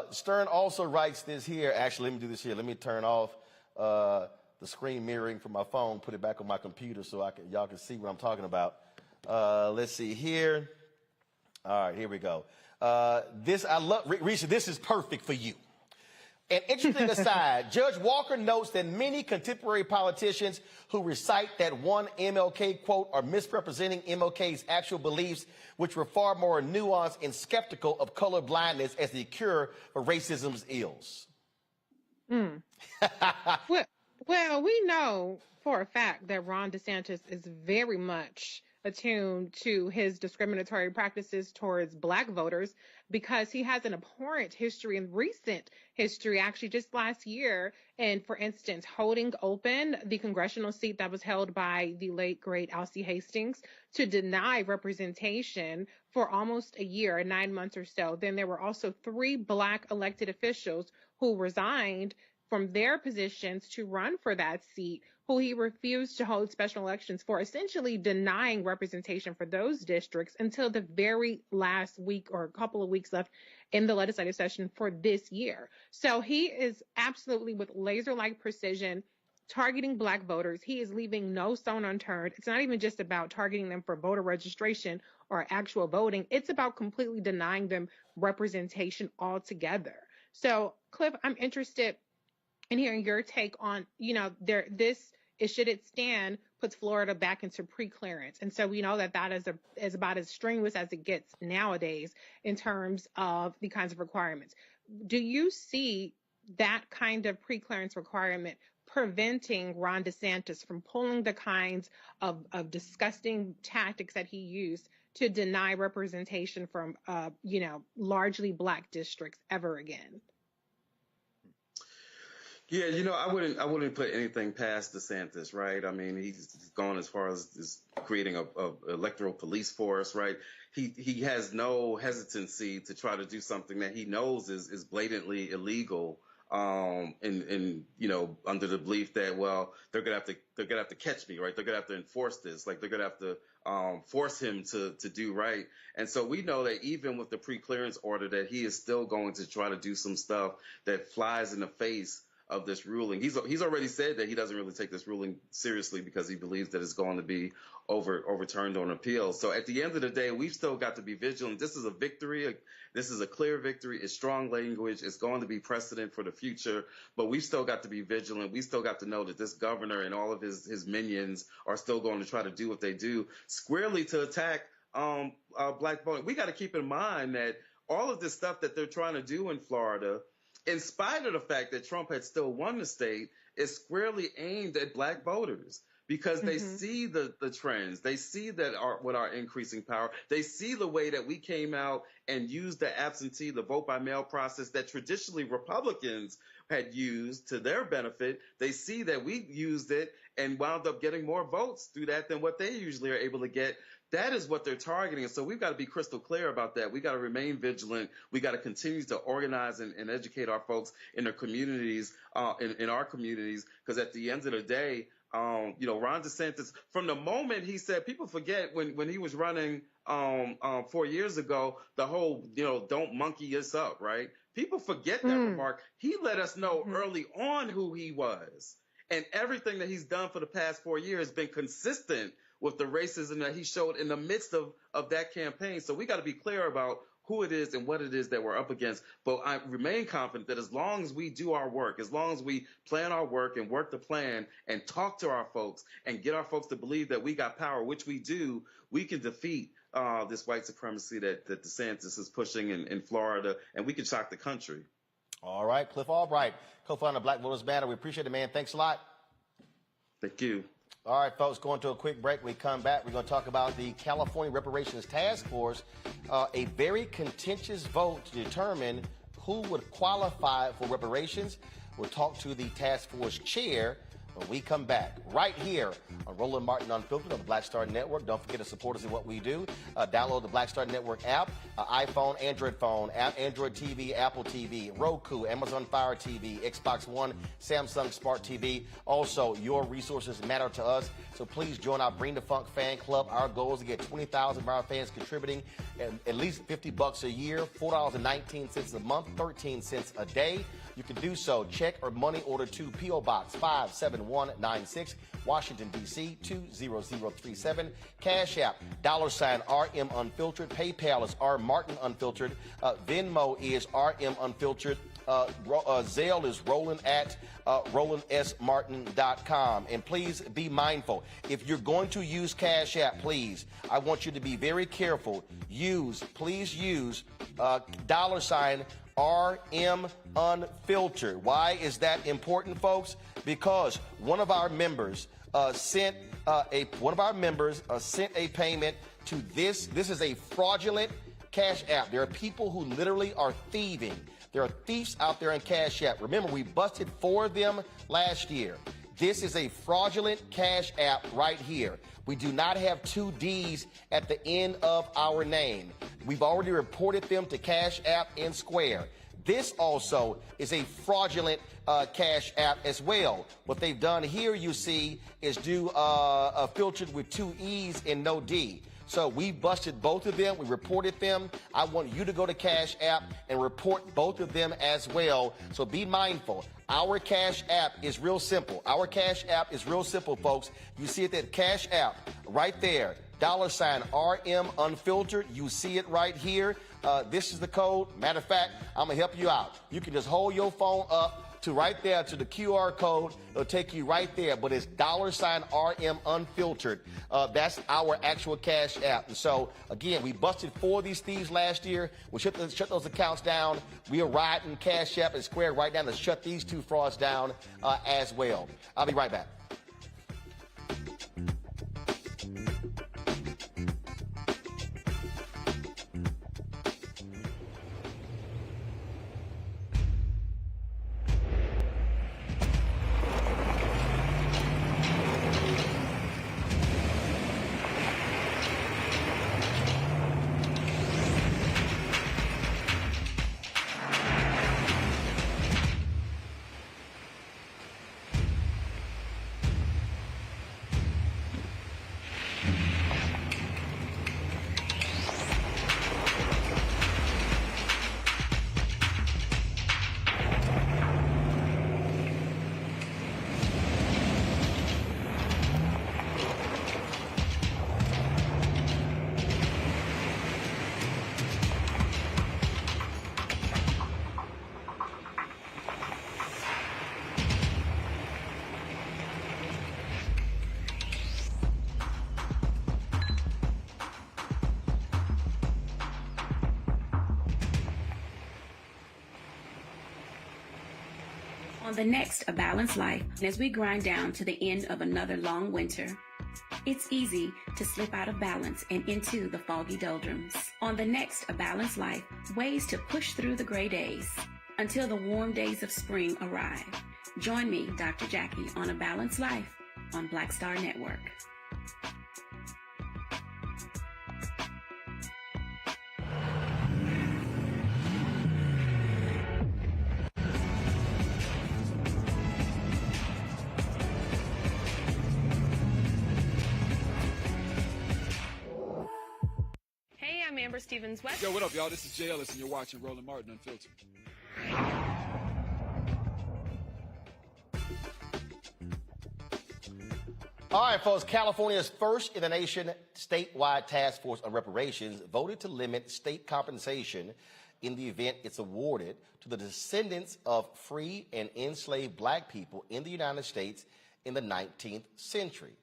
Stern also writes this here. Actually, let me do this here. Let me turn off the screen mirroring from my phone, put it back on my computer so y'all can see what I'm talking about. Let's see here. All right, here we go. This I love, Risha. This is perfect for you. An interesting aside, Judge Walker notes that many contemporary politicians who recite that one MLK quote are misrepresenting MLK's actual beliefs, which were far more nuanced and skeptical of color blindness as the cure for racism's ills. Well, we know for a fact that Ron DeSantis is very much attuned to his discriminatory practices towards black voters because he has an abhorrent history in recent history, actually just last year. And for instance, holding open the congressional seat that was held by the late, great Alcee Hastings to deny representation for almost a year, 9 months or so. Then there were also 3 black elected officials who resigned from their positions to run for that seat, who he refused to hold special elections for, essentially denying representation for those districts until the very last week or a couple of weeks left in the legislative session for this year. So he is absolutely, with laser-like precision, targeting black voters. He is leaving no stone unturned. It's not even just about targeting them for voter registration or actual voting. It's about completely denying them representation altogether. So, Cliff, I'm interested in hearing your take on, this is, should it stand, puts Florida back into pre-clearance. And so we know that is about as strenuous as it gets nowadays in terms of the kinds of requirements. Do you see that kind of pre-clearance requirement preventing Ron DeSantis from pulling the kinds of disgusting tactics that he used to deny representation from, largely black districts ever again? Yeah, I wouldn't put anything past DeSantis, right? I mean, he's gone as far as creating a electoral police force, right? He has no hesitancy to try to do something that he knows is blatantly illegal, and under the belief that, well, they're gonna have to catch me, right? They're gonna have to enforce this, like they're gonna have to force him to do right. And so we know that even with the pre-clearance order, that he is still going to try to do some stuff that flies in the face of this ruling. He's already said that he doesn't really take this ruling seriously because he believes that it's going to be overturned on appeal. So at the end of the day, we've still got to be vigilant. This is a victory. This is a clear victory. It's strong language. It's going to be precedent for the future, but we've still got to be vigilant. We still got to know that this governor and all of his minions are still going to try to do what they do squarely to attack black voting. We got to keep in mind that all of this stuff that they're trying to do in Florida, in spite of the fact that Trump had still won the state, is squarely aimed at black voters because they see the trends. They see that with our increasing power. They see the way that we came out and used the vote by mail process that traditionally Republicans had used to their benefit. They see that we used it and wound up getting more votes through that than what they usually are able to get. That is what they're targeting. And so we've got to be crystal clear about that. We got to remain vigilant. We got to continue to organize and educate our folks in their communities, in our communities, because at the end of the day, Ron DeSantis, from the moment he said, people forget when he was running 4 years ago, the whole, don't monkey us up, right? People forget that remark. He let us know early on who he was. And everything that he's done for the past 4 years has been consistent with the racism that he showed in the midst of that campaign. So we got to be clear about who it is and what it is that we're up against. But I remain confident that as long as we do our work, as long as we plan our work and work the plan and talk to our folks and get our folks to believe that we got power, which we do, we can defeat this white supremacy that DeSantis is pushing in Florida, and we can shock the country. All right, Cliff Albright, co-founder of Black Voters Matter. We appreciate it, man. Thanks a lot. Thank you. All right, folks, going to a quick break. When we come back, we're going to talk about the California Reparations Task Force, a very contentious vote to determine who would qualify for reparations. We'll talk to the task force chair when we come back, right here on Roland Martin Unfiltered on the Black Star Network. Don't forget to support us in what we do. Download the Black Star Network app, iPhone, Android phone, Android TV, Apple TV, Roku, Amazon Fire TV, Xbox One, Samsung Smart TV. Also, your resources matter to us, so please join our Bring the Funk fan club. Our goal is to get 20,000 of our fans contributing at least $50 a year, $4.19 a month, 13 cents a day. You can do so. Check or money order to P.O. Box 571. 77196, Washington, D.C. 20037. Cash App, $RM Unfiltered. PayPal is R Martin Unfiltered. Venmo is RM Unfiltered. Zelle is Roland at RolandSMartin.com. And please be mindful. If you're going to use Cash App, please, I want you to be very careful. Please use $RM Unfiltered. Why is that important, folks? Because one of our members sent a payment to this. This is a fraudulent Cash App. There are people who literally are thieving. There are thieves out there in Cash App. Remember, we busted 4 of them last year. This is a fraudulent Cash App right here. We do not have 2 D's at the end of our name. We've already reported them to Cash App and Square. This also is a fraudulent Cash App as well. What they've done here, you see, is do a filtered with 2 E's and no D. So we busted both of them. We reported them. I want you to go to Cash App and report both of them as well. So be mindful. Our Cash App is real simple. Our Cash App is real simple, folks. You see it at Cash App right there. $RM Unfiltered. You see it right here. This is the code. Matter of fact, I'm going to help you out. You can just hold your phone up to right there to the QR code. It'll take you right there, but it's $RM Unfiltered. That's our actual Cash App. And so, again, we busted 4 of these thieves last year. We shut those accounts down. We are riding Cash App and Square right now to shut these 2 frauds down as well. I'll be right back. On the next A Balanced Life, as we grind down to the end of another long winter, it's easy to slip out of balance and into the foggy doldrums. On the next A Balanced Life, ways to push through the gray days until the warm days of spring arrive. Join me, Dr. Jackie, on A Balanced Life on Black Star Network. I'm Amber Stevens-West. Yo, what up, y'all? This is Jay Ellis, and you're watching Roland Martin Unfiltered. All right, folks. California's first in the nation statewide task force on reparations voted to limit state compensation in the event it's awarded to the descendants of free and enslaved black people in the United States in the 19th century.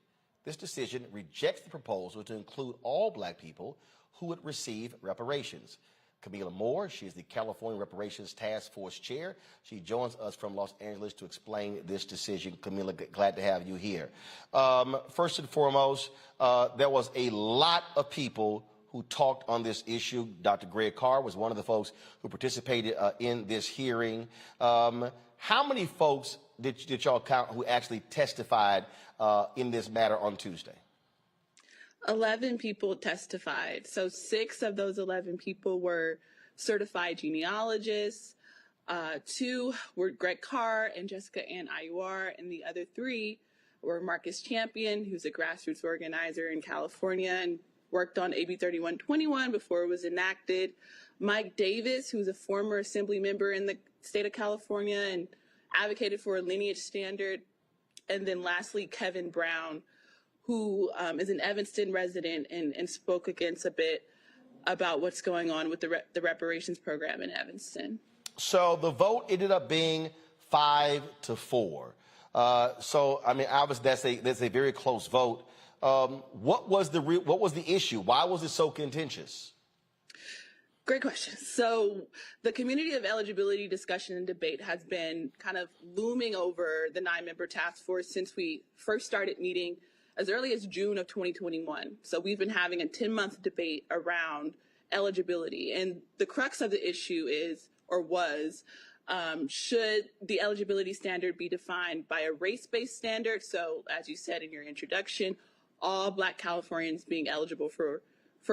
This decision rejects the proposal to include all black people who would receive reparations. Camila Moore, she is the California Reparations Task Force Chair. She joins us from Los Angeles to explain this decision. Camila, glad to have you here. First and foremost, there was a lot of people who talked on this issue. Dr. Greg Carr was one of the folks who participated in this hearing. How many folks did y'all count who actually testified in this matter on Tuesday? 11 people testified. So 6 of those 11 people were certified genealogists. 2 were Greg Carr and Jessica Ann Ayuar, and the other 3 were Marcus Champion, who's a grassroots organizer in California and worked on AB 3121 before it was enacted. Mike Davis, who's a former assembly member in the state of California and advocated for a lineage standard. And then lastly, Kevin Brown, who is an Evanston resident and spoke against a bit about what's going on with the reparations program in Evanston. So the vote ended up being 5-4. So I mean, obviously that's a very close vote. What was the issue? Why was it so contentious? Great question. So the community of eligibility discussion and debate has been kind of looming over the 9-member task force since we first started meeting as early as June of 2021. So we've been having a 10-month debate around eligibility. And the crux of the issue is, or was, should the eligibility standard be defined by a race-based standard? So as you said in your introduction, all Black Californians being eligible for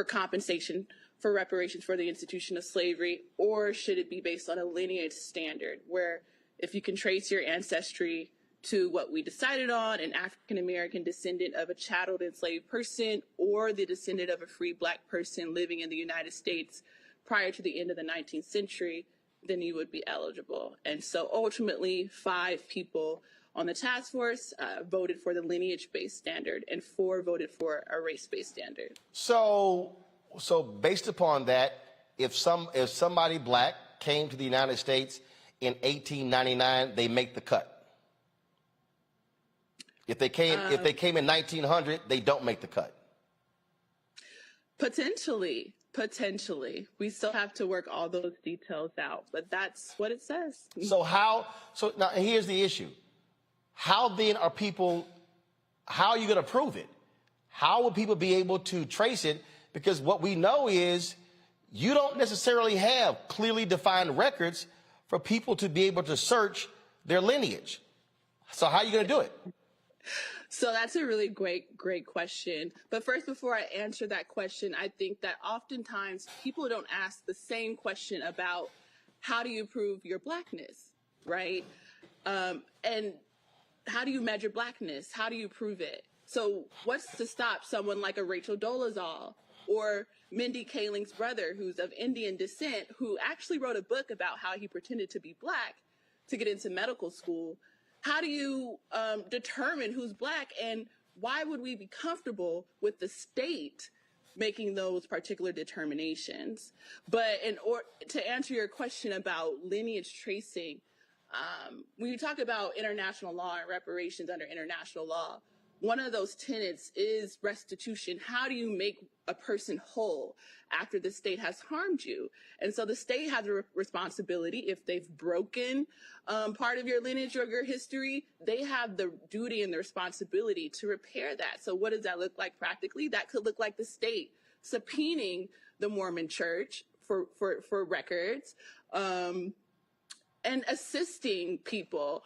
compensation for reparations for the institution of slavery, or should it be based on a lineage standard where if you can trace your ancestry to what we decided on, an African-American descendant of a chatteled enslaved person or the descendant of a free Black person living in the United States prior to the end of the 19th century, then you would be eligible. And so ultimately 5 people on the task force voted for the lineage-based standard and 4 voted for a race-based standard. So based upon that, if somebody Black came to the United States in 1899, they make the cut. If they came in 1900, they don't make the cut. Potentially. We still have to work all those details out, but that's what it says. So now here's the issue. How then how are you going to prove it? How will people be able to trace it? Because what we know is you don't necessarily have clearly defined records for people to be able to search their lineage. So how are you going to do it? So that's a really great question. But first, before I answer that question, I think that oftentimes people don't ask the same question about how do you prove your Blackness, right? And how do you measure Blackness? How do you prove it? So what's to stop someone like a Rachel Dolezal or Mindy Kaling's brother, who's of Indian descent, who actually wrote a book about how he pretended to be Black to get into medical school? How do you determine who's Black, and why would we be comfortable with the state making those particular determinations? But to answer your question about lineage tracing, when you talk about international law and reparations under international law, one of those tenets is restitution. How do you make a person whole after the state has harmed you? And so the state has a responsibility. If they've broken part of your lineage or your history, they have the duty and the responsibility to repair that. So what does that look like practically? That could look like the state subpoenaing the Mormon Church for records, and assisting people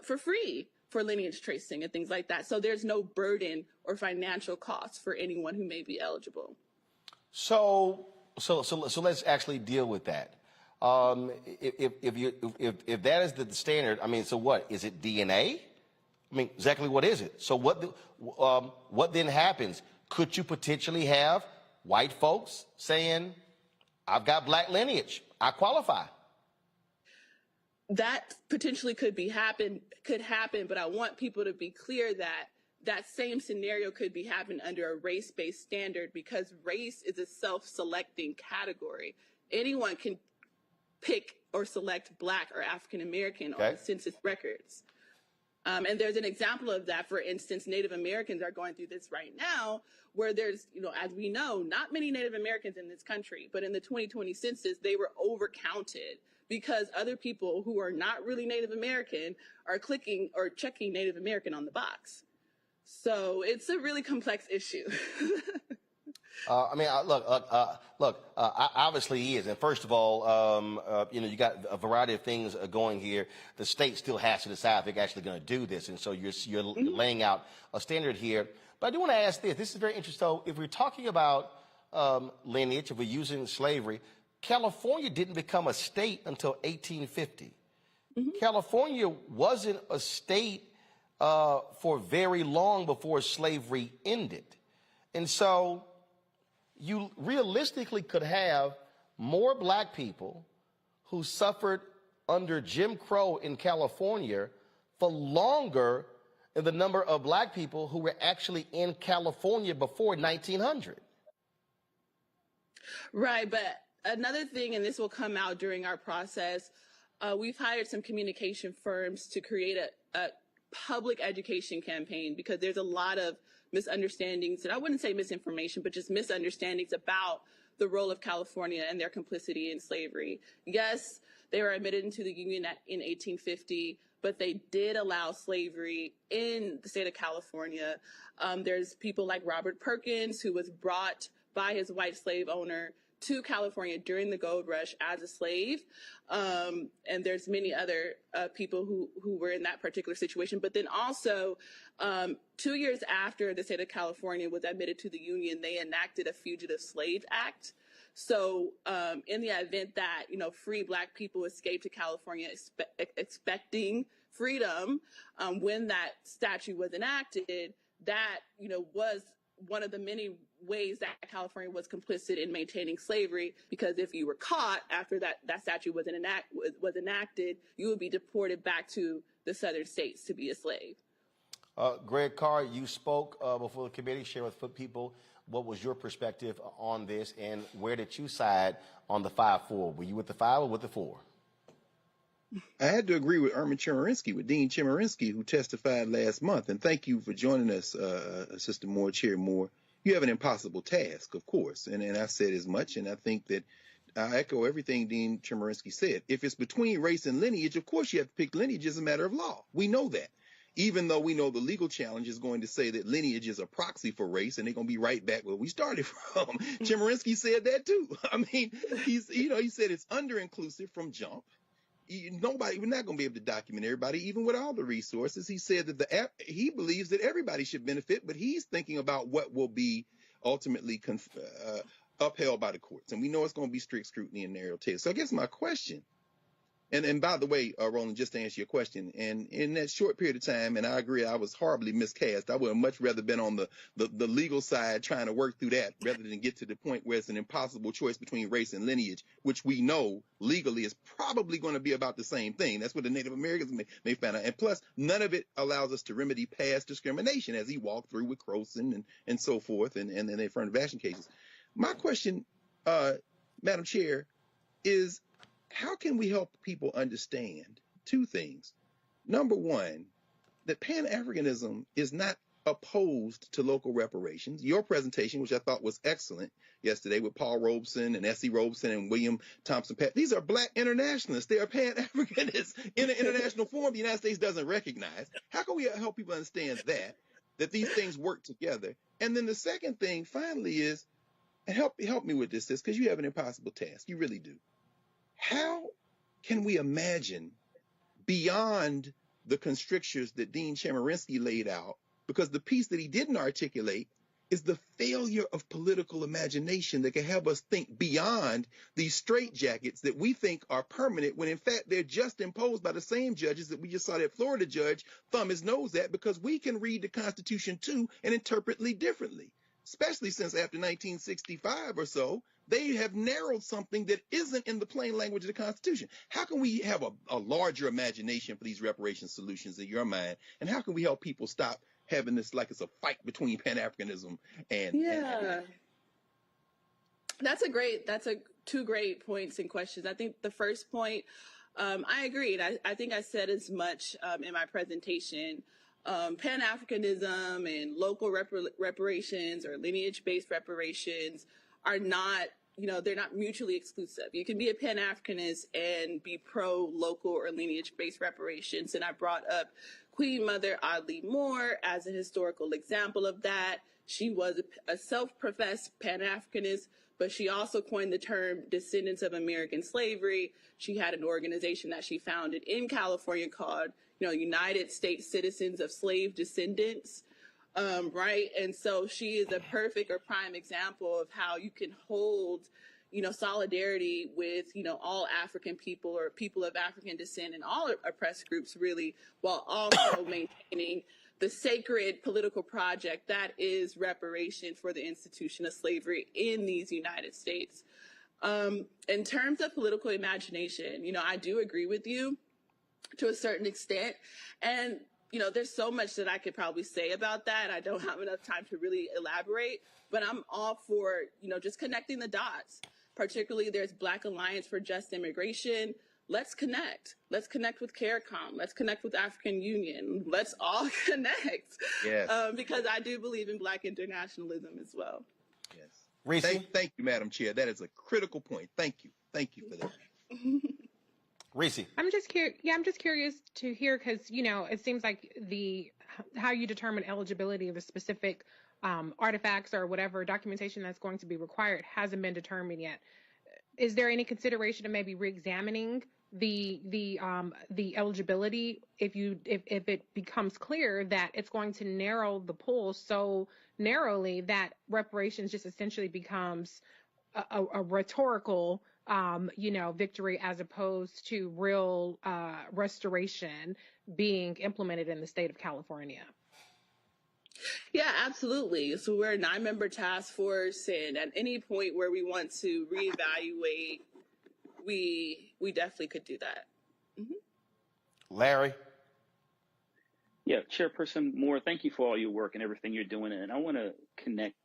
for free for lineage tracing and things like that. So there's no burden or financial cost for anyone who may be eligible. So let's actually deal with that. If that is the standard, I mean, so what is it? DNA? I mean, exactly what is it? So what then happens? Could you potentially have white folks saying, "I've got Black lineage, I qualify"? That potentially could happen, but I want people to be clear that that same scenario could be happening under a race-based standard, because race is a self-selecting category. Anyone can pick or select Black or African American on the census records. And there's an example of that. For instance, Native Americans are going through this right now, where there's, as we know, not many Native Americans in this country, but in the 2020 census, they were overcounted because other people who are not really Native American are clicking or checking Native American on the box. So it's a really complex issue. I mean, obviously he is. And first of all, you got a variety of things going here. The state still has to decide if they're actually going to do this. And so you're laying out a standard here. But I do want to ask this. This is very interesting. So if we're talking about lineage, if we're using slavery, California didn't become a state until 1850. California wasn't a state for very long before slavery ended. And so you realistically could have more Black people who suffered under Jim Crow in California for longer than the number of black people who were actually in California before 1900. Right, but another thing, and this will come out during our process, we've hired some communication firms to create a public education campaign because there's a lot of misunderstandings, and I wouldn't say misinformation, but just misunderstandings about the role of California and their complicity in slavery. Yes, they were admitted into the Union in 1850, but they did allow slavery in the state of California. There's people like Robert Perkins, who was brought by his white slave owner to California during the gold rush as a slave. And there's many other people who were in that particular situation. But then also, 2 years after the state of California was admitted to the Union, they enacted a Fugitive Slave Act. So in the event that, free black people escaped to California expecting freedom, when that statute was enacted, that, was one of the many ways that California was complicit in maintaining slavery, because if you were caught after that statute was enacted, you would be deported back to the southern states to be a slave. Greg Carr, you spoke before the committee. Share with people what was your perspective on this, and where did you side on the 5-4? Were you with the 5 or with the 4? I had to agree with Dean Chemerinsky, who testified last month. And thank you for joining us, Sister Moore, Chair Moore. You have an impossible task, of course. And I said as much, and I think that I echo everything Dean Chemerinsky said. If it's between race and lineage, of course you have to pick lineage as a matter of law. We know that. Even though we know the legal challenge is going to say that lineage is a proxy for race, and they're going to be right back where we started from. Chemerinsky said that too. I mean, he said it's under-inclusive from jump. We're not going to be able to document everybody, even with all the resources. He said that he believes that everybody should benefit, but he's thinking about what will be ultimately upheld by the courts. And we know it's going to be strict scrutiny and narrow tail. So I guess my question, and by the way, Roland, just to answer your question, and in that short period of time, and I agree, I was horribly miscast. I would have much rather been on the legal side trying to work through that rather than get to the point where it's an impossible choice between race and lineage, which we know legally is probably going to be about the same thing. That's what the Native Americans may find out. And plus, none of it allows us to remedy past discrimination, as he walked through with Croson and so forth, and then the affirmative cases. My question, Madam Chair, is how can we help people understand two things? Number one, that Pan-Africanism is not opposed to local reparations. Your presentation, which I thought was excellent yesterday with Paul Robeson and S.E. Robeson and William Thompson, these are black internationalists. They are Pan-Africanists in an international forum the United States doesn't recognize. How can we help people understand that these things work together? And then the second thing, finally, is, and help me with this, because you have an impossible task. You really do. How can we imagine beyond the constrictures that Dean Chemerinsky laid out? Because the piece that he didn't articulate is the failure of political imagination that can have us think beyond these straitjackets that we think are permanent, when in fact they're just imposed by the same judges that we just saw that Florida judge thumb his nose at, because we can read the Constitution too and interpret it differently, especially since after 1965 or so, they have narrowed something that isn't in the plain language of the Constitution. How can we have a larger imagination for these reparation solutions in your mind? And how can we help people stop having this like it's a fight between Pan-Africanism and... Yeah. That's two great points and questions. I think the first point, I agree. And I think I said as much in my presentation. Pan-Africanism and local reparations or lineage-based reparations are not, they're not mutually exclusive. You can be a Pan-Africanist and be pro-local or lineage-based reparations. And I brought up Queen Mother Audley Moore as a historical example of that. She was a self-professed Pan-Africanist, but she also coined the term descendants of American slavery. She had an organization that she founded in California called, United States Citizens of Slave Descendants, right? And so she is a perfect or prime example of how you can hold, solidarity with, all African people or people of African descent and all oppressed groups, really, while also maintaining the sacred political project that is reparation for the institution of slavery in these United States. In terms of political imagination, I do agree with you. to a certain extent. And, you know, there's so much that I could probably say about that. I don't have enough time to really elaborate, but I'm all for, you know, just connecting the dots. Particularly, there's Black Alliance for Just Immigration. Let's connect. Let's connect with CARICOM. Let's connect with African Union. Let's all connect. Yes. Because I do believe in Black internationalism as well. Yes. Reese? Thank you, Madam Chair. That is a critical point. Thank you. Thank you for that. Reese? I'm just curious. Yeah, I'm just curious to hear because, you know, it seems like how you determine eligibility of a specific artifacts or whatever documentation that's going to be required hasn't been determined yet. Is there any consideration of maybe reexamining the eligibility if it becomes clear that it's going to narrow the pool so narrowly that reparations just essentially becomes a rhetorical victory as opposed to real restoration being implemented in the state of California? Yeah, absolutely. So we're a 9-member task force, and at any point where we want to reevaluate, we definitely could do that. Mm-hmm. Larry? Yeah, Chairperson Moore, thank you for all your work and everything you're doing. And I want to connect,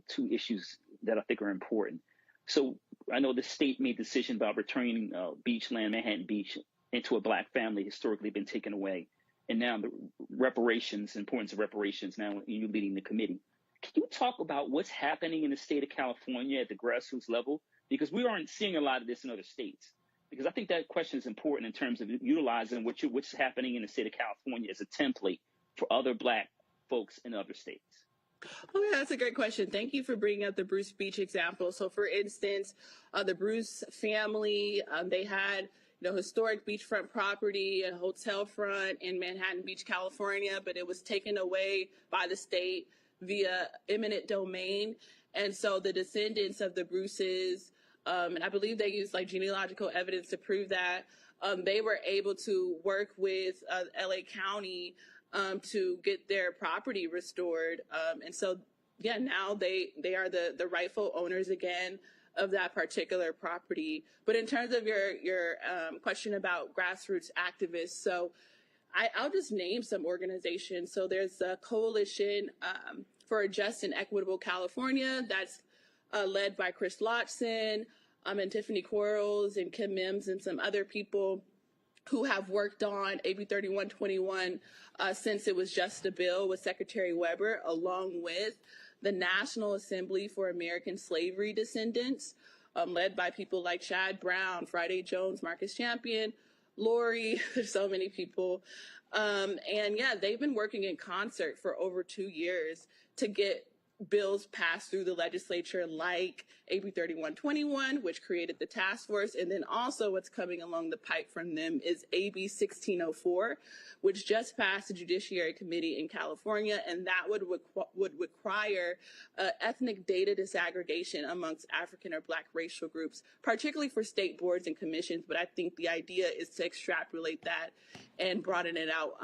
two issues that I think are important. So I know the state made the decision about returning Beachland, Manhattan Beach, into a Black family historically been taken away. And now the reparations, importance of reparations, now you leading the committee. Can you talk about what's happening in the state of California at the grassroots level? Because we aren't seeing a lot of this in other states. Because I think that question is important in terms of utilizing what's happening in the state of California as a template for other Black folks in other states. Oh, yeah, that's a great question. Thank you for bringing up the Bruce Beach example. So, for instance, the Bruce family, they had historic beachfront property, a hotel front in Manhattan Beach, California, but it was taken away by the state via eminent domain. And so the descendants of the Bruces, and I believe they used genealogical evidence to prove that, they were able to work with LA County to get their property restored. And so, yeah, now they are the rightful owners again of that particular property. But in terms of your question about grassroots activists, so I'll just name some organizations. So there's a Coalition for a Just and Equitable California that's led by Chris Lotson and Tiffany Quarles and Kim Mims and some other people who have worked on AB 3121 since it was just a bill with Secretary Weber, along with the National Assembly for American Slavery Descendants, led by people like Chad Brown, Friday Jones, Marcus Champion, Lori, there's so many people. And yeah, they've been working in concert for over 2 years to get bills passed through the legislature like AB 3121, which created the task force. And then also what's coming along the pipe from them is AB 1604, which just passed the Judiciary Committee in California. And that would require ethnic data disaggregation amongst African or Black racial groups, particularly for state boards and commissions. But I think the idea is to extrapolate that and broaden it out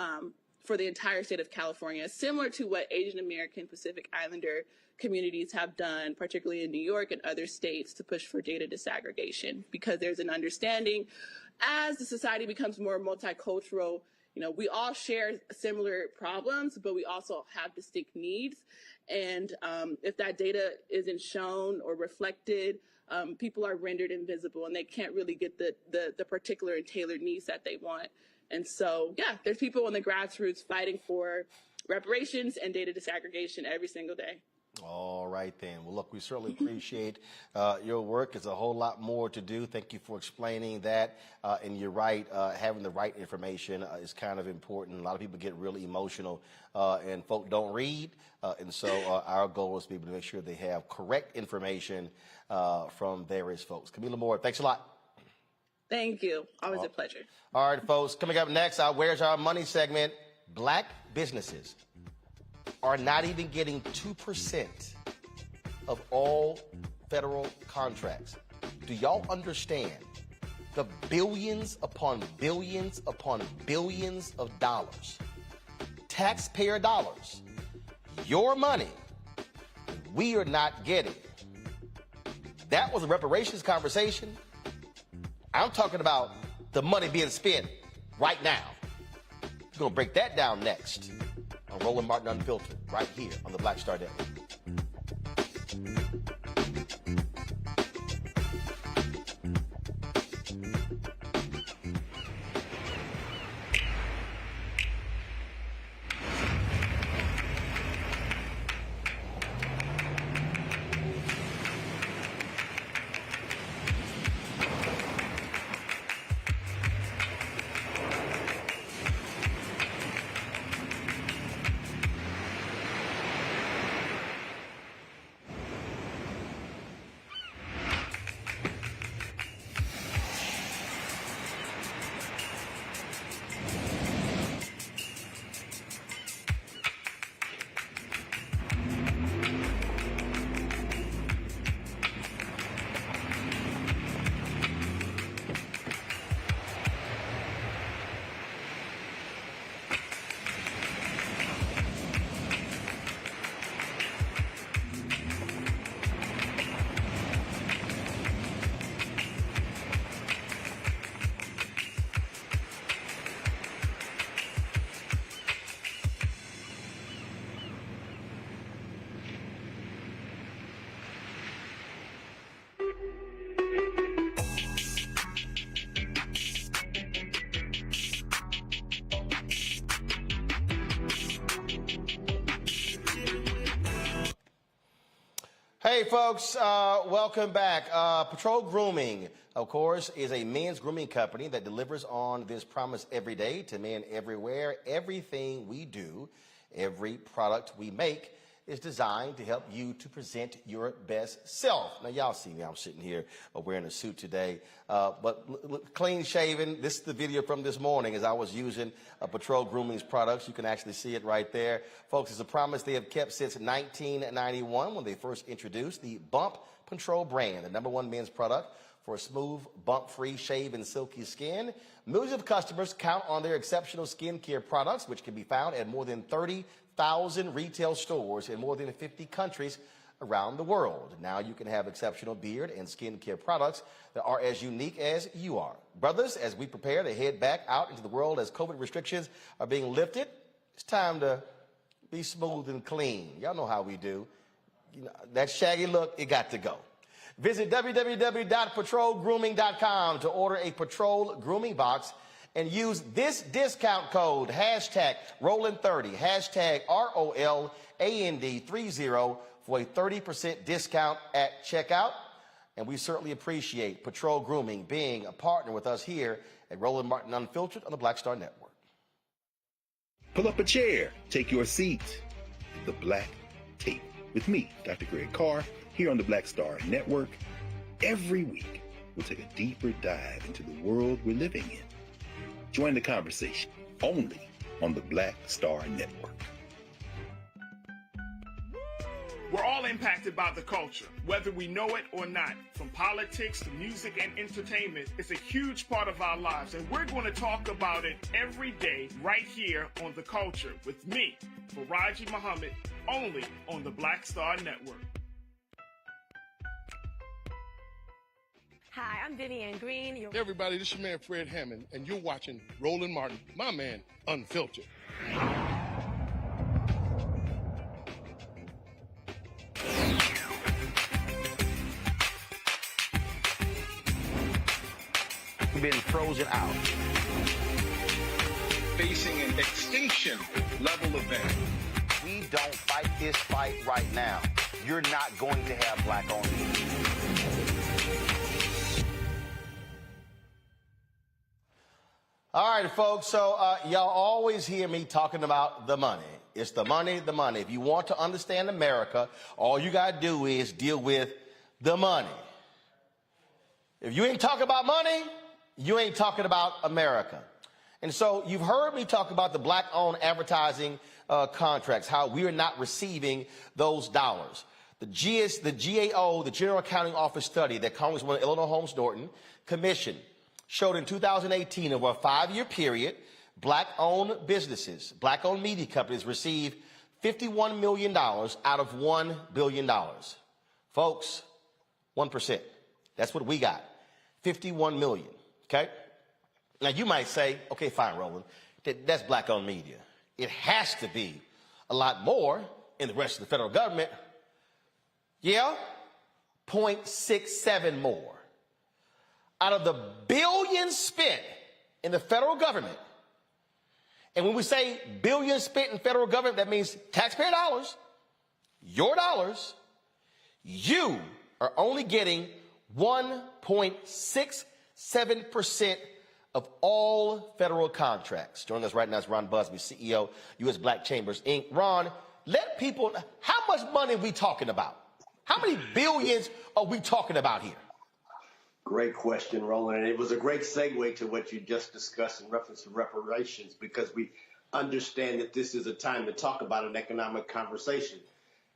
for the entire state of California, similar to what Asian American Pacific Islander communities have done, particularly in New York and other states, to push for data disaggregation, because there's an understanding as the society becomes more multicultural, we all share similar problems, but we also have distinct needs. And if that data isn't shown or reflected, people are rendered invisible and they can't really get the particular and tailored needs that they want. And so, yeah, there's people on the grassroots fighting for reparations and data disaggregation every single day. All right, then. Well, look, we certainly appreciate your work. There's a whole lot more to do. Thank you for explaining that. And you're right, having the right information is kind of important. A lot of people get really emotional and folk don't read. And so our goal is to be able to make sure they have correct information from various folks. Camila Moore, thanks a lot. Thank you. Always a pleasure. All right, folks, coming up next, our Where's Our Money segment. Black businesses are not even getting 2% of all federal contracts. Do y'all understand the billions upon billions upon billions of dollars, taxpayer dollars, your money, we are not getting? That was a reparations conversation. I'm talking about the money being spent right now. We're going to break that down next on Roland Martin Unfiltered, right here on the Black Star Network. Hey, folks, welcome back. Patrol Grooming, of course, is a men's grooming company that delivers on this promise every day to men everywhere. Everything we do, every product we make is designed to help you to present your best self. Now, y'all see me. I'm sitting here wearing a suit today, but clean shaven. This is the video from this morning as I was using Patrol Grooming's products. You can actually see it right there. Folks, it's a promise they have kept since 1991 when they first introduced the Bump Control brand, the #1 men's product for a smooth, bump-free shave and silky skin. Millions of customers count on their exceptional skincare products, which can be found at more than 30,000 retail stores in more than 50 countries around the world. Now you can have exceptional beard and skincare products that are as unique as you are. Brothers, as we prepare to head back out into the world as COVID restrictions are being lifted, it's time to be smooth and clean. Y'all know how we do. You know, that shaggy look, it got to go. Visit www.patrolgrooming.com to order a Patrol Grooming box and use this discount code, #Roland30, #ROLAND30 for a 30% discount at checkout. And we certainly appreciate Patrol Grooming being a partner with us here at Roland Martin Unfiltered on the Black Star Network. Pull up a chair, take your seat. The Black Tape with me, Dr. Greg Carr, here on the Black Star Network. Every week, we'll take a deeper dive into the world we're living in. Join the conversation only on the Black Star Network. We're all impacted by the culture, whether we know it or not. From politics to music and entertainment, it's a huge part of our lives, and we're going to talk about it every day right here on The Culture with me, Faraji Muhammad, only on the Black Star Network. Hi, I'm Vivian Green. Hey everybody, this is your man Fred Hammond, and you're watching Roland Martin, my man, Unfiltered. We've been frozen out. Facing an extinction level event. We don't fight this fight right now. You're not going to have black-owned media. All right, folks, so y'all always hear me talking about the money. It's the money, the money. If you want to understand America, all you got to do is deal with the money. If you ain't talking about money, you ain't talking about America. And so you've heard me talk about the black-owned advertising contracts, how we are not receiving those dollars. The GAO, the General Accounting Office study that Congresswoman Eleanor Holmes Norton commissioned showed in 2018, over a 5-year period, black-owned businesses, black-owned media companies received $51 million out of $1 billion. Folks, 1%. That's what we got, $51 million, okay? Now, you might say, okay, fine, Roland, that's black-owned media. It has to be a lot more in the rest of the federal government. Yeah, 0.67 more. Out of the billions spent in the federal government, and when we say billions spent in federal government, that means taxpayer dollars, your dollars, you are only getting 1.67% of all federal contracts. Joining us right now is Ron Busby, CEO, U.S. Black Chambers, Inc. Ron, let people, how much money are we talking about? How many billions are we talking about here? Great question, Roland. And it was a great segue to what you just discussed in reference to reparations, because we understand that this is a time to talk about an economic conversation.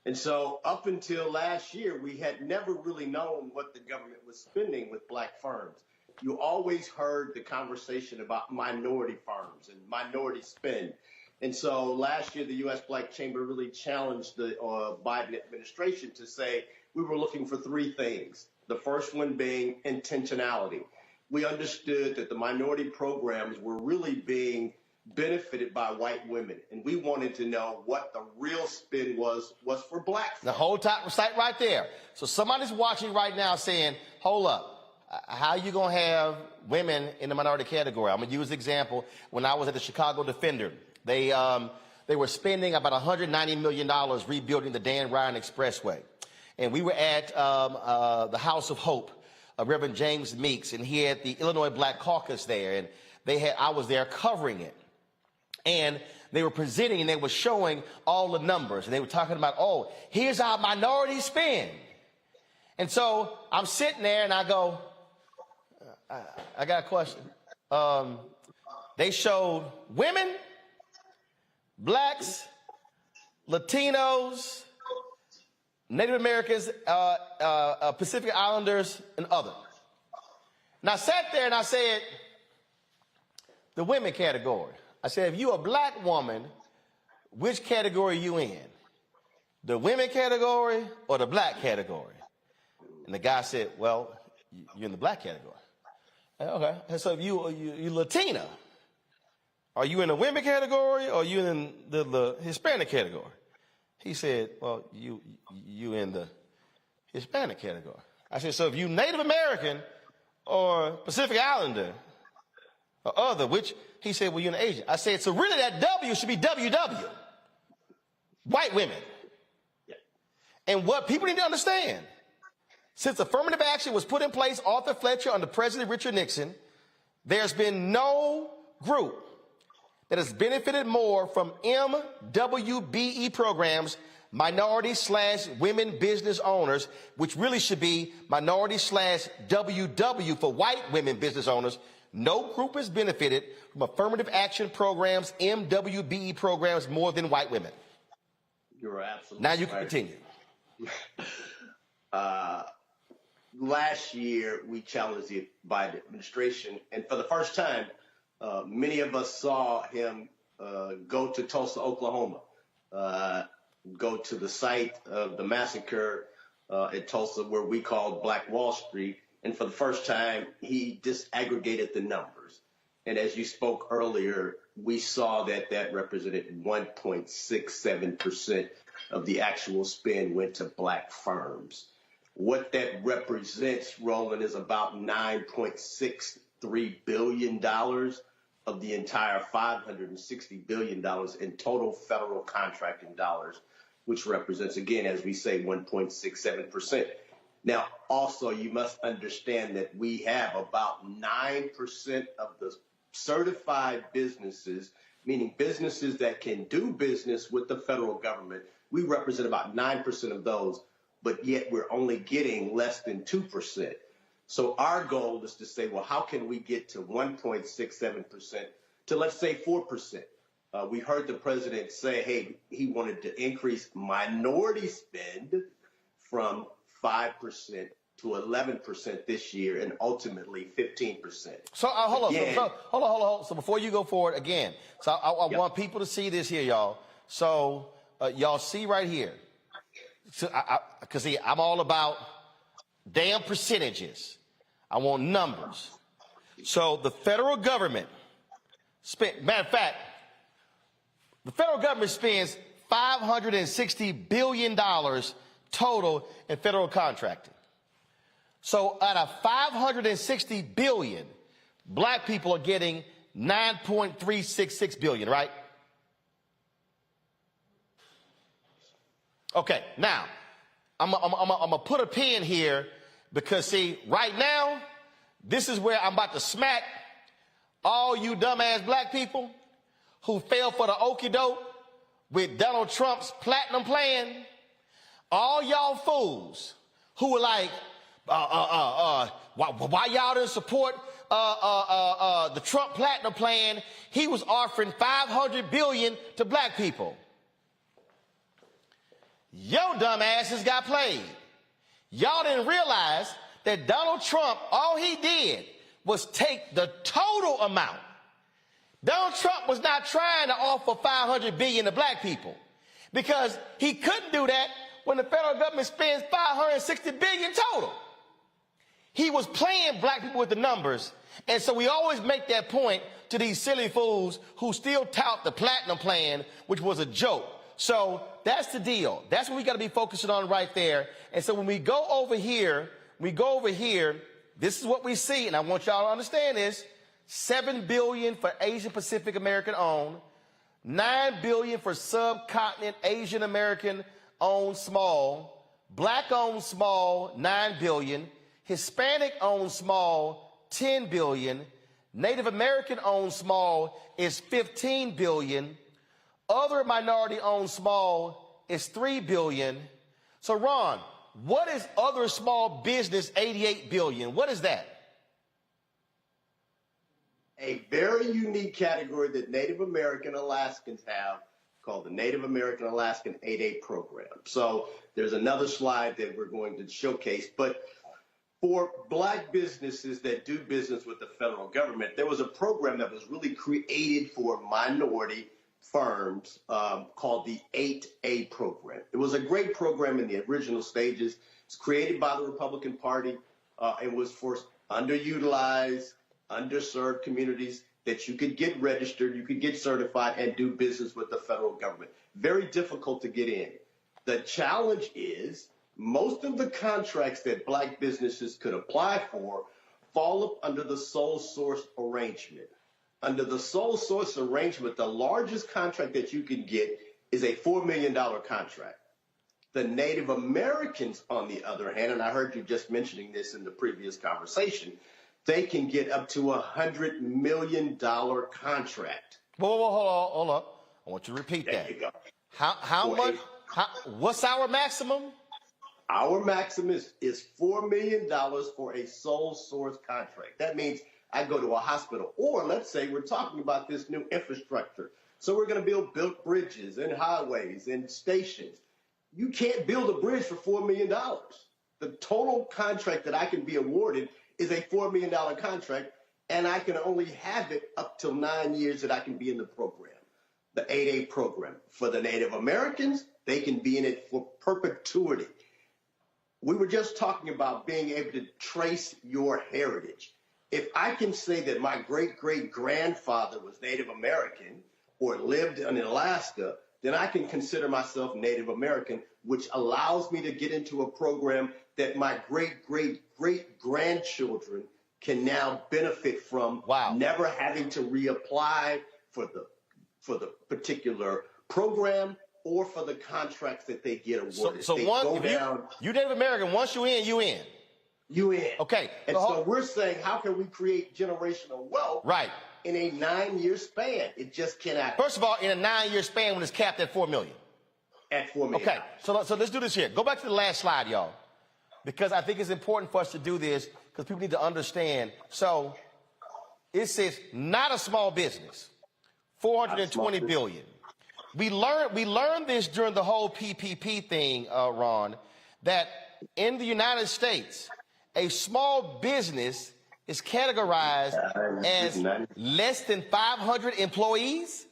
And so up until last year, we had never really known what the government was spending with black firms. You always heard the conversation about minority firms and minority spend. And so last year, the U.S. Black Chamber really challenged the Biden administration to say we were looking for three things. The first one being intentionality. We understood that the minority programs were really being benefited by white women, and we wanted to know what the real spin was for black folks. The whole top site right there. So somebody's watching right now saying, hold up, how are you going to have women in the minority category? I'm going to use an example. When I was at the Chicago Defender, they were spending about $190 million rebuilding the Dan Ryan Expressway. And we were at the House of Hope, Reverend James Meeks, and he had the Illinois Black Caucus there, and I was there covering it. And they were presenting and they were showing all the numbers, and they were talking about, oh, here's our minority spend. And so I'm sitting there and I go, I got a question. They showed women, blacks, Latinos, Native Americans, Pacific Islanders, and other. And I sat there and I said, the women category. I said, if you're a black woman, which category are you in? The women category or the black category? And the guy said, well, you're in the black category. Okay. And so if you're Latina, are you in the women category or are you in the Hispanic category? He said, well, you in the Hispanic category. I said, so if you Native American or Pacific Islander or other, which he said, well, you're an Asian. I said, so really that W should be WW. White women. Yeah. And what people need to understand, since affirmative action was put in place, Arthur Fletcher under President Richard Nixon, there's been no group that has benefited more from MWBE programs, minority/women business owners, which really should be minority/WW for white women business owners. No group has benefited from affirmative action programs, MWBE programs, more than white women. You're absolutely Now you can continue. Last year, we challenged the Biden administration, and for the first time, many of us saw him go to Tulsa, Oklahoma, go to the site of the massacre at Tulsa, where we called Black Wall Street. And for the first time, he disaggregated the numbers. And as you spoke earlier, we saw that represented 1.67% of the actual spend went to black firms. What that represents, Roland, is about $9.63 billion of the entire $560 billion in total federal contracting dollars, which represents, again, as we say, 1.67%. Now, also, you must understand that we have about 9% of the certified businesses, meaning businesses that can do business with the federal government. We represent about 9% of those, but yet we're only getting less than 2%. So our goal is to say, well, how can we get to 1.67% to, let's say, 4%? We heard the president say, hey, he wanted to increase minority spend from 5% to 11% this year, and ultimately 15%. So hold on. Hold on. So before you go forward again, so I want people to see this here, y'all. So y'all see right here. So because I'm all about damn percentages. I want numbers. So the federal government matter of fact, the federal government spends $560 billion total in federal contracting. So out of $560 billion, black people are getting $9.366 billion, right? Okay, now, I'm gonna put a pin here because, see, right now, this is where I'm about to smack all you dumbass black people who fell for the okie doke with Donald Trump's platinum plan. All y'all fools who were like, why y'all didn't support the Trump platinum plan? He was offering $500 billion to black people. Yo dumbasses got played. Y'all didn't realize that Donald Trump, all he did was take the total amount. Donald Trump was not trying to offer $500 billion to black people because he couldn't do that when the federal government spends $560 billion total. He was playing black people with the numbers, and so we always make that point to these silly fools who still tout the platinum plan, which was a joke. So that's the deal. That's what we got to be focusing on right there. And so when we go over here, this is what we see, and I want y'all to understand this. $7 billion for Asian Pacific American owned, $9 billion for subcontinent Asian American owned small, black owned small, $9 billion, Hispanic owned small, $10 billion, Native American owned small is $15 billion, other minority owned small is $3 billion. So Ron, what is other small business $88 billion? What is that? A very unique category that Native American Alaskans have called the Native American Alaskan 8A program. So there's another slide that we're going to showcase. But for black businesses that do business with the federal government, there was a program that was really created for minority firms called the 8A program. It was a great program in the original stages. It's created by the Republican Party. It was for underutilized, underserved communities that you could get registered, you could get certified, and do business with the federal government. Very difficult to get in. The challenge is most of the contracts that black businesses could apply for fall up under the sole source arrangement. Under the sole source arrangement, the largest contract that you can get is a $4 million contract. The Native Americans, on the other hand, and I heard you just mentioning this in the previous conversation, they can get up to a $100 million contract. Whoa, hold up. I want you to repeat that. There you go. How much? What's our maximum? Our maximum is $4 million for a sole source contract. That means I go to a hospital, or let's say we're talking about this new infrastructure. So we're going to build bridges and highways and stations. You can't build a bridge for $4 million. The total contract that I can be awarded is a $4 million contract, and I can only have it up till 9 years that I can be in the program, the 8A program. For the Native Americans, they can be in it for perpetuity. We were just talking about being able to trace your heritage. If I can say that my great-great-grandfather was Native American or lived in Alaska, then I can consider myself Native American, which allows me to get into a program that my great-great-great-grandchildren can now benefit from, never having to reapply for the particular program or for the contracts that they get awarded. So you Native American, once you in, you in. You in. Okay. And so we're saying, how can we create generational wealth in a 9-year span? It just cannot. First of all, in a 9-year span when it's capped at $4 million. At $4 million. Okay, so let's do this here. Go back to the last slide, y'all, because I think it's important for us to do this because people need to understand. So it says not a small business, $420 billion. We learned this during the whole PPP thing, Ron, that in the United States, a small business is categorized as less than 500 employees?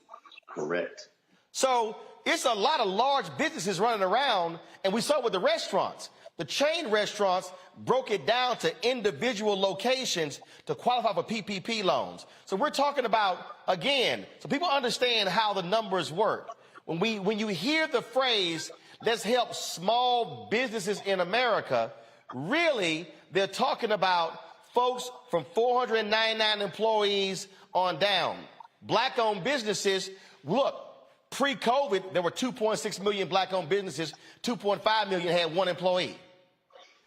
Correct. So it's a lot of large businesses running around, and we saw with the restaurants. The chain restaurants broke it down to individual locations to qualify for PPP loans. So we're talking about, again, so people understand how the numbers work. When you hear the phrase, let's help small businesses in America, really, they're talking about folks from 499 employees on down. Black-owned businesses, look, pre-COVID, there were 2.6 million black-owned businesses, 2.5 million had one employee.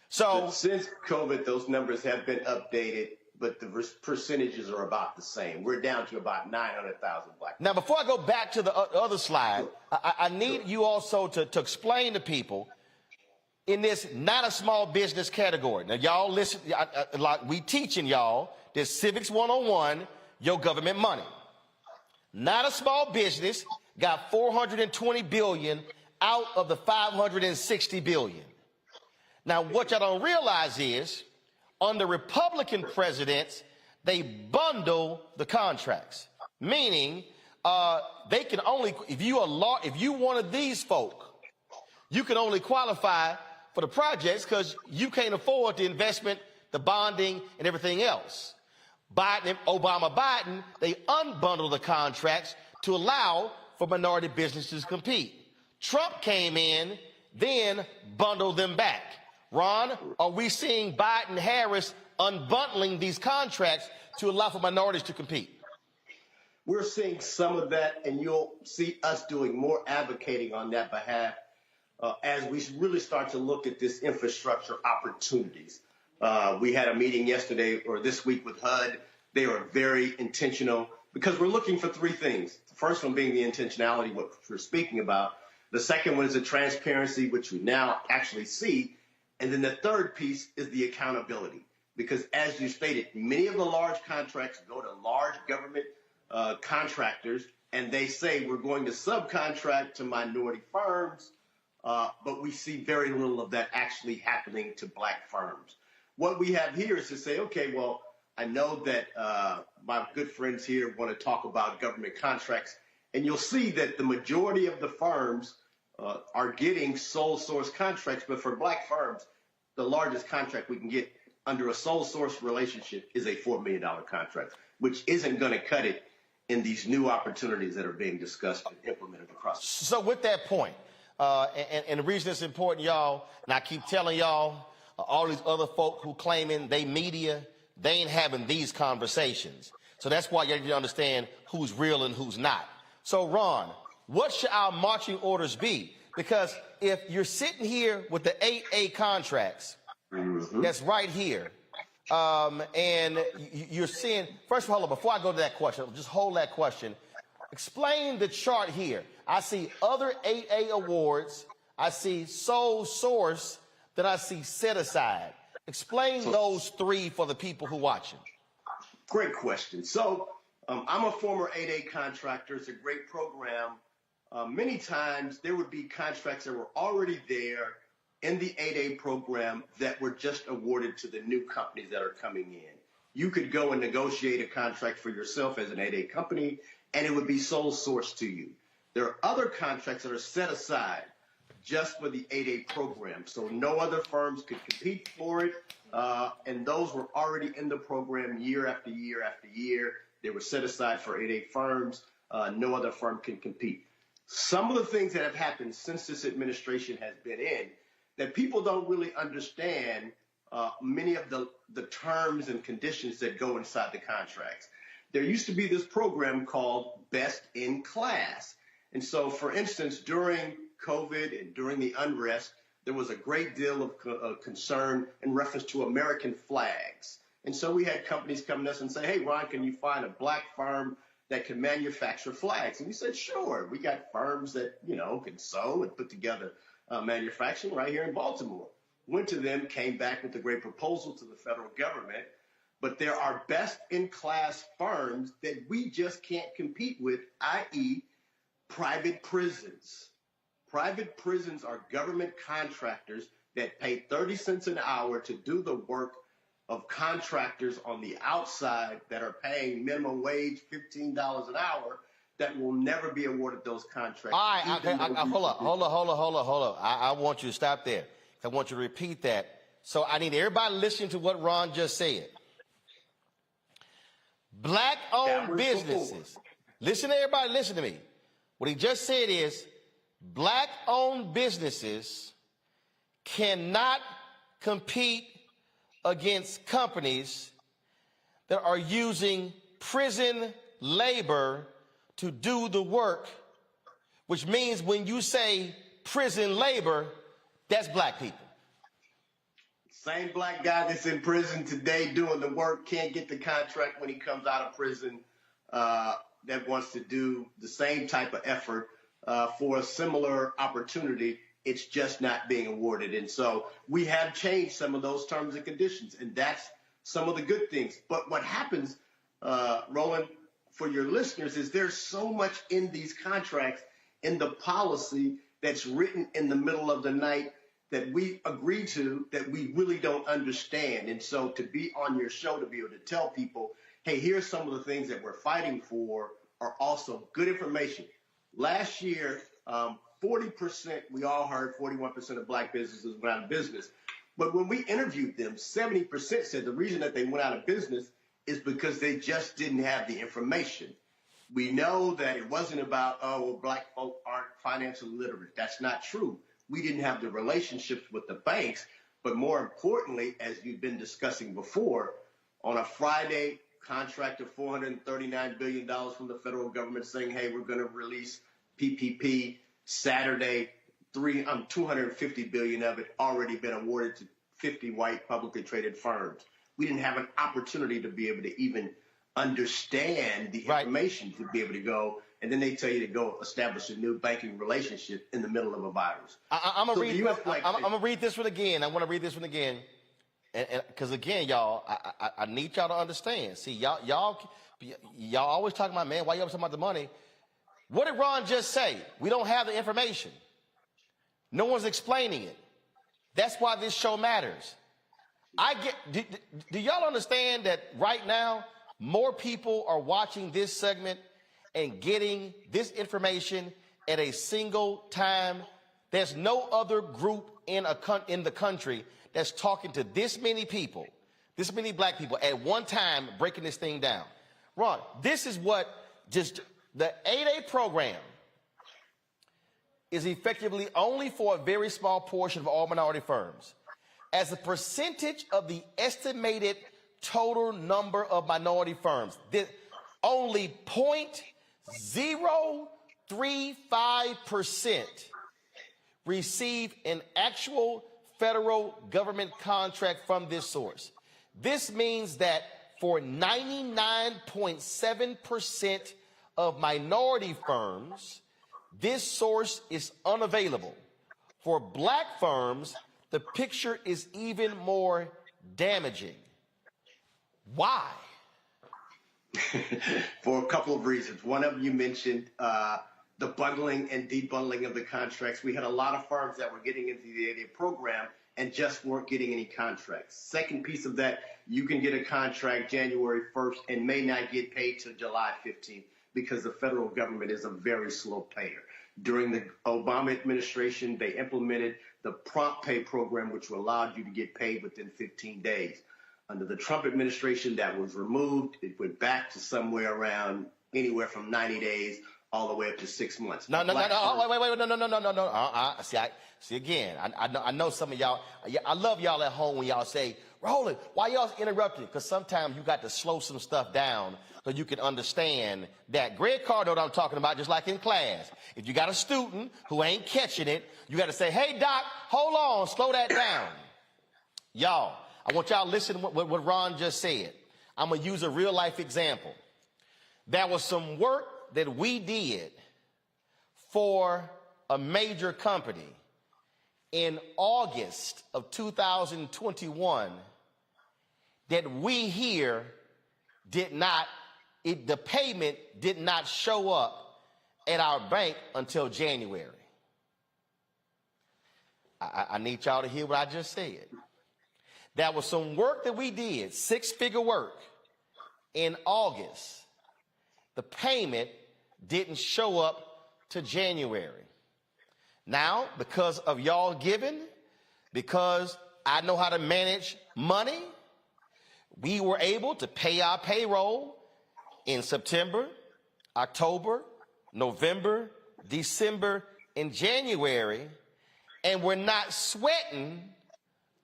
So since COVID, those numbers have been updated, but the percentages are about the same. We're down to about 900,000 black. Now, before I go back to the other slide, I need you also to explain to people in this not a small business category. Now, y'all listen, like we teaching y'all this Civics 101, your government money. Not a small business got $420 billion out of the $560 billion. Now, what y'all don't realize is, under Republican presidents, they bundle the contracts, meaning they can only, if you one of these folk, you can only qualify for the projects because you can't afford the investment, the bonding, and everything else. Obama-Biden, they unbundle the contracts to allow for minority businesses to compete. Trump came in, then bundled them back. Ron, are we seeing Biden-Harris unbundling these contracts to allow for minorities to compete? We're seeing some of that, and you'll see us doing more advocating on that behalf as we really start to look at this infrastructure opportunities. We had a meeting yesterday or this week with HUD. They are very intentional because we're looking for three things. The first one being the intentionality, what we're speaking about. The second one is the transparency, which we now actually see. And then the third piece is the accountability, because as you stated, many of the large contracts go to large government contractors, and they say we're going to subcontract to minority firms, but we see very little of that actually happening to black firms. What we have here is to say, okay, well, I know that my good friends here want to talk about government contracts, and you'll see that the majority of the firms are getting sole source contracts, but for black firms, the largest contract we can get under a sole source relationship is a $4 million contract, which isn't going to cut it in these new opportunities that are being discussed and implemented across. So with that point, and the reason it's important, y'all, and I keep telling y'all, all these other folk who claiming they media, they ain't having these conversations. So that's why you need to understand who's real and who's not. So Ron, what should our marching orders be? Because if you're sitting here with the 8A contracts, that's right here, and you're seeing, first of all, before I go to that question, just hold that question. Explain the chart here. I see other 8A awards, I see sole source, then I see set aside. Explain those three for the people who are watching. Great question. So I'm a former 8A contractor. It's a great program. Many times there would be contracts that were already there in the 8A program that were just awarded to the new companies that are coming in. You could go and negotiate a contract for yourself as an 8A company, and it would be sole source to you. There are other contracts that are set aside just for the 8A program, so no other firms could compete for it, and those were already in the program year after year after year. They were set aside for 8A firms. No other firm can compete. Some of the things that have happened since this administration has been in that people don't really understand many of the terms and conditions that go inside the contracts. There used to be this program called Best in Class. And so, for instance, during COVID and during the unrest, there was a great deal of concern in reference to American flags. And so we had companies come to us and say, hey, Ron, can you find a black firm that can manufacture flags? And we said, sure. We got firms that, can sew and put together manufacturing right here in Baltimore. Went to them, came back with a great proposal to the federal government. But there are best-in-class firms that we just can't compete with, i.e., private prisons. Private prisons are government contractors that pay 30 cents an hour to do the work of contractors on the outside that are paying minimum wage $15 an hour that will never be awarded those contracts. All right, even though we hold up. I want you to stop there. I want you to repeat that. So I need everybody listening to what Ron just said. Black-owned businesses. Listen to everybody, listen to me. What he just said is black-owned businesses cannot compete against companies that are using prison labor to do the work, which means when you say prison labor, that's black people. Same black guy that's in prison today doing the work can't get the contract when he comes out of prison that wants to do the same type of effort for a similar opportunity. It's just not being awarded. And so we have changed some of those terms and conditions, and that's some of the good things. But what happens, Roland, for your listeners, is there's so much in these contracts, in the policy that's written in the middle of the night that we agree to that we really don't understand. And so to be on your show, to be able to tell people, hey, here's some of the things that we're fighting for are also good information. Last year, 40%, we all heard 41% of black businesses went out of business. But when we interviewed them, 70% said the reason that they went out of business is because they just didn't have the information. We know that it wasn't about, oh, well, black folk aren't financially literate. That's not true. We didn't have the relationships with the banks. But more importantly, as you've been discussing before, on a Friday, contract of $439 billion from the federal government saying, hey, we're going to release PPP. Saturday, $250 billion of it already been awarded to 50 white publicly traded firms. We didn't have an opportunity to be able to even understand the information to be able to go, and then they tell you to go establish a new banking relationship in the middle of a virus. I'm going to read this one again. I want to read this one again. Because again, y'all, I need y'all to understand. See, y'all always talking about, man, why y'all talking about the money? What did Ron just say? We don't have the information. No one's explaining it. That's why this show matters. Do y'all understand that right now, more people are watching this segment and getting this information at a single time? There's no other group in the country that's talking to this many people, this many black people at one time, breaking this thing down. Ron, this is what just the 8A program is effectively only for a very small portion of all minority firms. As a percentage of the estimated total number of minority firms, only 0.035% receive an actual federal government contract from this source. This means that for 99.7% of minority firms, this source is unavailable. For black firms, the picture is even more damaging. Why? For a couple of reasons. One of them you mentioned, the bundling and debundling of the contracts. We had a lot of firms that were getting into the 8A program and just weren't getting any contracts. Second piece of that, you can get a contract January 1st and may not get paid till July 15th because the federal government is a very slow payer. During the Obama administration, they implemented the prompt pay program, which allowed you to get paid within 15 days. Under the Trump administration, that was removed. It went back to somewhere around anywhere from 90 days all the way up to 6 months. No. See, again, I know some of y'all, I love y'all at home when y'all say, Roland, why y'all interrupting? Because sometimes you got to slow some stuff down so you can understand that. Greg Carr know what I'm talking about, just like in class. If you got a student who ain't catching it, you got to say, hey, Doc, hold on, slow that down. Y'all, I want y'all to listen to what Ron just said. I'm going to use a real life example. There was some work that we did for a major company in August of 2021 that we here the payment did not show up at our bank until January. I need y'all to hear what I just said. There was some work that we did, 6-figure work, in August. The payment didn't show up to January. Now, because of y'all giving, because I know how to manage money, we were able to pay our payroll in September, October, November, December, and January, and we're not sweating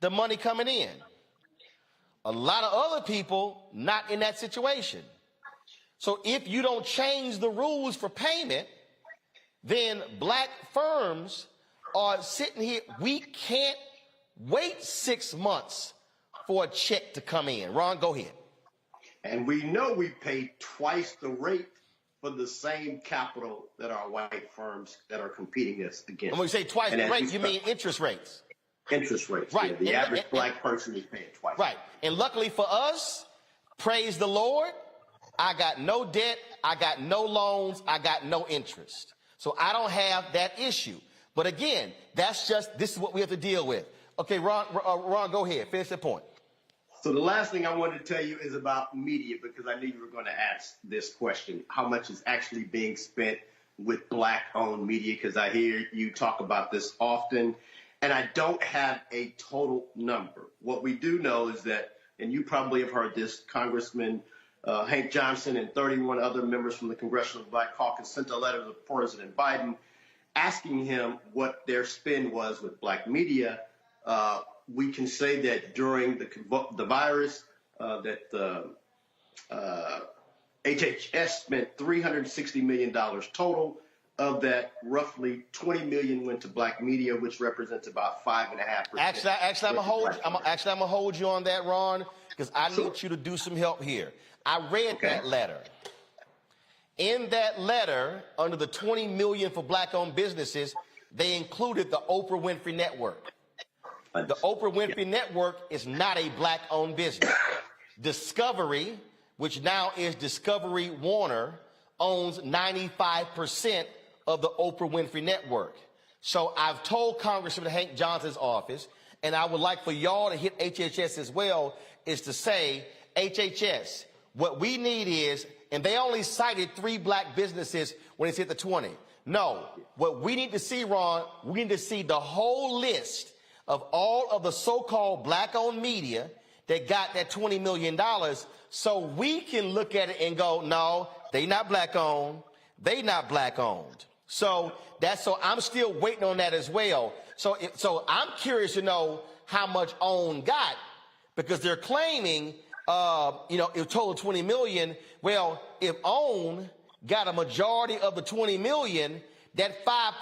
the money coming in. A lot of other people not in that situation. So if you don't change the rules for payment, then black firms are sitting here. We can't wait 6 months for a check to come in. Ron, go ahead. And we know we pay twice the rate for the same capital that our white firms that are competing us against. And when you say twice the rate, you mean interest rates. Interest rates. Right. Yeah, the average black person is paying twice. Right. And luckily for us, praise the Lord, I got no debt, I got no loans, I got no interest. So I don't have that issue. But again, this is what we have to deal with. Okay, Ron, go ahead. Finish the point. So the last thing I wanted to tell you is about media, because I knew you were going to ask this question. How much is actually being spent with black-owned media? Because I hear you talk about this often, and I don't have a total number. What we do know is that, and you probably have heard this, Congressman Hank Johnson and 31 other members from the Congressional Black Caucus sent a letter to President Biden asking him what their spend was with black media. We can say that during the virus, that HHS spent $360 million total. Of that, roughly $20 million went to black media, which represents about 5.5%. Actually, I'm gonna hold you on that, Ron, because I need you to do some help here. I read that letter. In that letter, under the $20 million for black-owned businesses, they included the Oprah Winfrey Network. The Oprah Winfrey Network is not a black-owned business. Discovery, which now is Discovery Warner, owns 95% of the Oprah Winfrey Network. So I've told Congressman Hank Johnson's office, and I would like for y'all to hit HHS as well, is to say, HHS, what we need is, and they only cited 3 black businesses when it's hit the 20. No, what we need to see, Ron, we need to see the whole list of all of the so-called black-owned media that got that $20 million, so we can look at it and go, no, they not black-owned, they not black-owned. So I'm still waiting on that as well. So I'm curious to know how much OWN got, because they're claiming, it total $20 million. Well, if OWN got a majority of the $20 million, that 5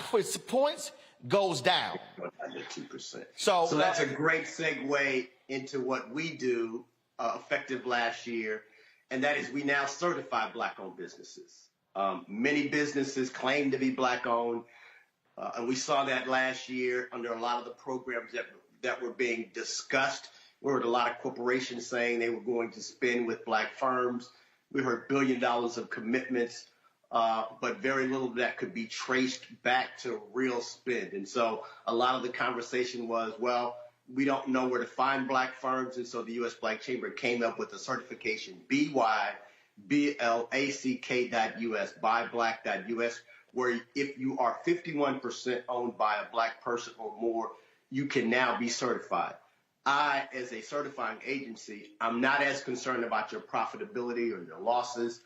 points goes down. 2%. So that's a great segue into what we do effective last year, and that is we now certify black-owned businesses. Many businesses claim to be black-owned, and we saw that last year under a lot of the programs that were being discussed. We heard a lot of corporations saying they were going to spend with black firms. We heard $1 billion of commitments, but very little of that could be traced back to real spend. And so a lot of the conversation was, well, we don't know where to find black firms, and so the U.S. Black Chamber came up with the certification BYBLACK.US, buyblack.us, where if you are 51% owned by a black person or more, you can now be certified. I, as a certifying agency, I'm not as concerned about your profitability or your losses.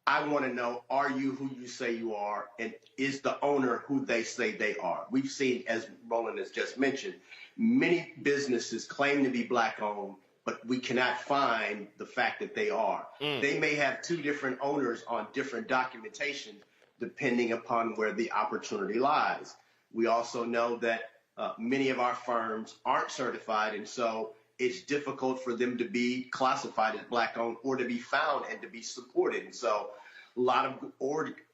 I want to know, are you who you say you are, and is the owner who they say they are? We've seen, as Roland has just mentioned, many businesses claim to be black-owned, but we cannot find the fact that they are. They may have 2 different owners on different documentation, depending upon where the opportunity lies. We also know that many of our firms aren't certified, and so it's difficult for them to be classified as black-owned or to be found and to be supported. And so a lot of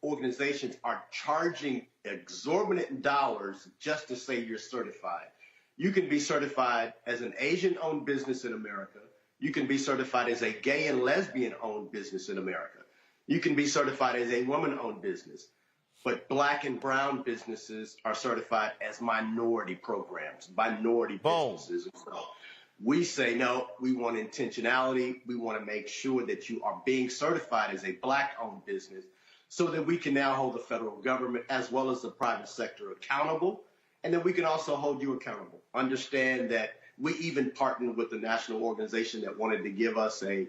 organizations are charging exorbitant dollars just to say you're certified. You can be certified as an Asian-owned business in America. You can be certified as a gay and lesbian-owned business in America. You can be certified as a woman-owned business. But black and brown businesses are certified as minority programs, minority businesses. And so we say, no, we want intentionality. We want to make sure that you are being certified as a black-owned business so that we can now hold the federal government as well as the private sector accountable. And then we can also hold you accountable. Understand that we even partnered with the national organization that wanted to give us a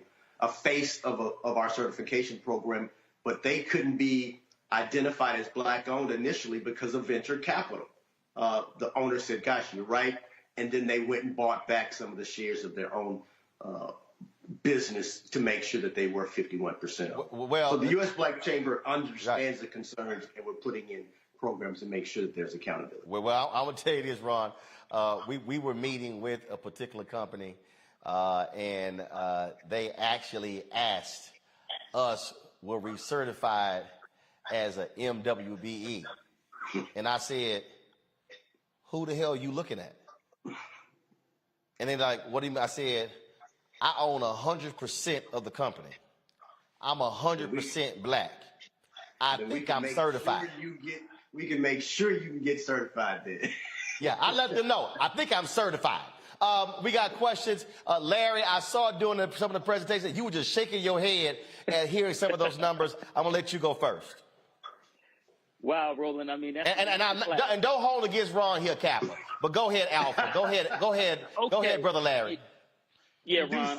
face of our certification program, but they couldn't be identified as Black-owned initially because of venture capital. The owner said, gosh, you're right. And then they went and bought back some of the shares of their own business to make sure that they were 51% owned. Well, so the U.S. Black Chamber understands the concerns, and we're putting in programs to make sure that there's accountability. Well, I'm going to tell you this, Ron. We were meeting with a particular company, and they actually asked us, were we certified as a MWBE? And I said, who the hell are you looking at? And they're like, what do you mean? I said, I own 100% of the company. I'm 100% Black. I think I'm certified. We can make sure you can get certified then. Yeah, I let them know. I think I'm certified. We got questions. Larry, I saw during some of the presentations, you were just shaking your head at hearing some of those numbers. I'm going to let you go first. Wow, Roland, I mean, that's and don't hold against Ron here, Kappa. But go ahead, Alpha. Go ahead, okay. Go ahead, Brother Larry. Yeah, Ron, I'm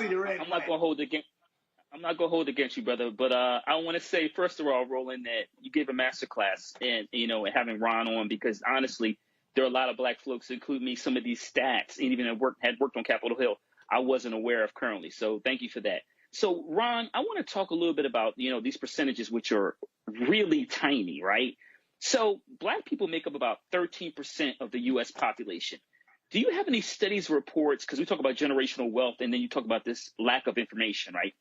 not going to hold against you, brother. But I want to say, first of all, Roland, that you gave a master class and, and having Ron on, because honestly, there are a lot of Black folks, including me, some of these stats, and even had worked on Capitol Hill, I wasn't aware of currently. So thank you for that. So, Ron, I want to talk a little bit about, these percentages, which are really tiny, right? So Black people make up about 13% of the U.S. population. Do you have any studies or reports? Because we talk about generational wealth, and then you talk about this lack of information, right?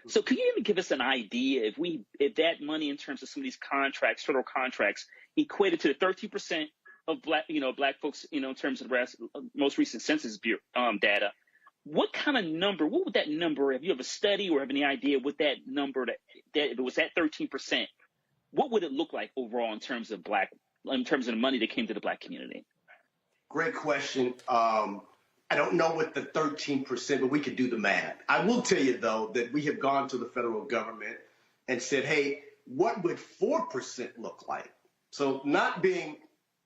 So can you even give us an idea if that money in terms of some of these contracts, federal contracts, equated to the 13% of Black folks, in terms of the most recent Census Bureau data? What kind of number? What would that number? If you have a study or have any idea what that number that if it was at 13%? What would it look like overall in terms of the money that came to the Black community? Great question. I don't know what the 13%, but we could do the math. I will tell you, though, that we have gone to the federal government and said, hey, what would 4% look like? So not being,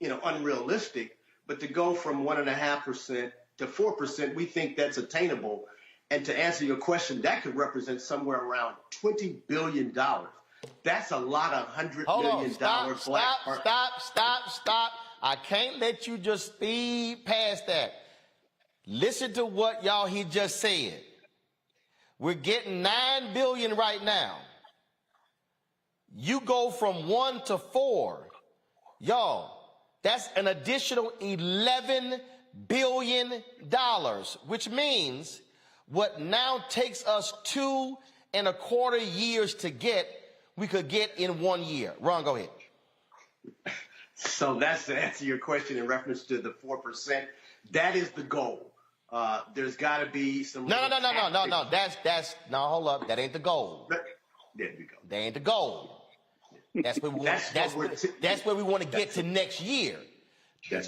unrealistic, but to go from 1.5% to 4%, we think that's attainable. And to answer your question, that could represent somewhere around $20 billion. That's a lot of $100 million. Stop. I can't let you just speed past that. Listen to what he just said. We're getting $9 billion right now. You go from 1 to 4. That's an additional $11 billion, which means what now takes us 2.25 years to get, we could get in 1 year. Ron, go ahead. So that's to answer your question in reference to the 4%. That is the goal. There's got to be some. No. Hold up. That ain't the goal. There we go. That ain't the goal. That's where we want. That's where we want to get to next year. The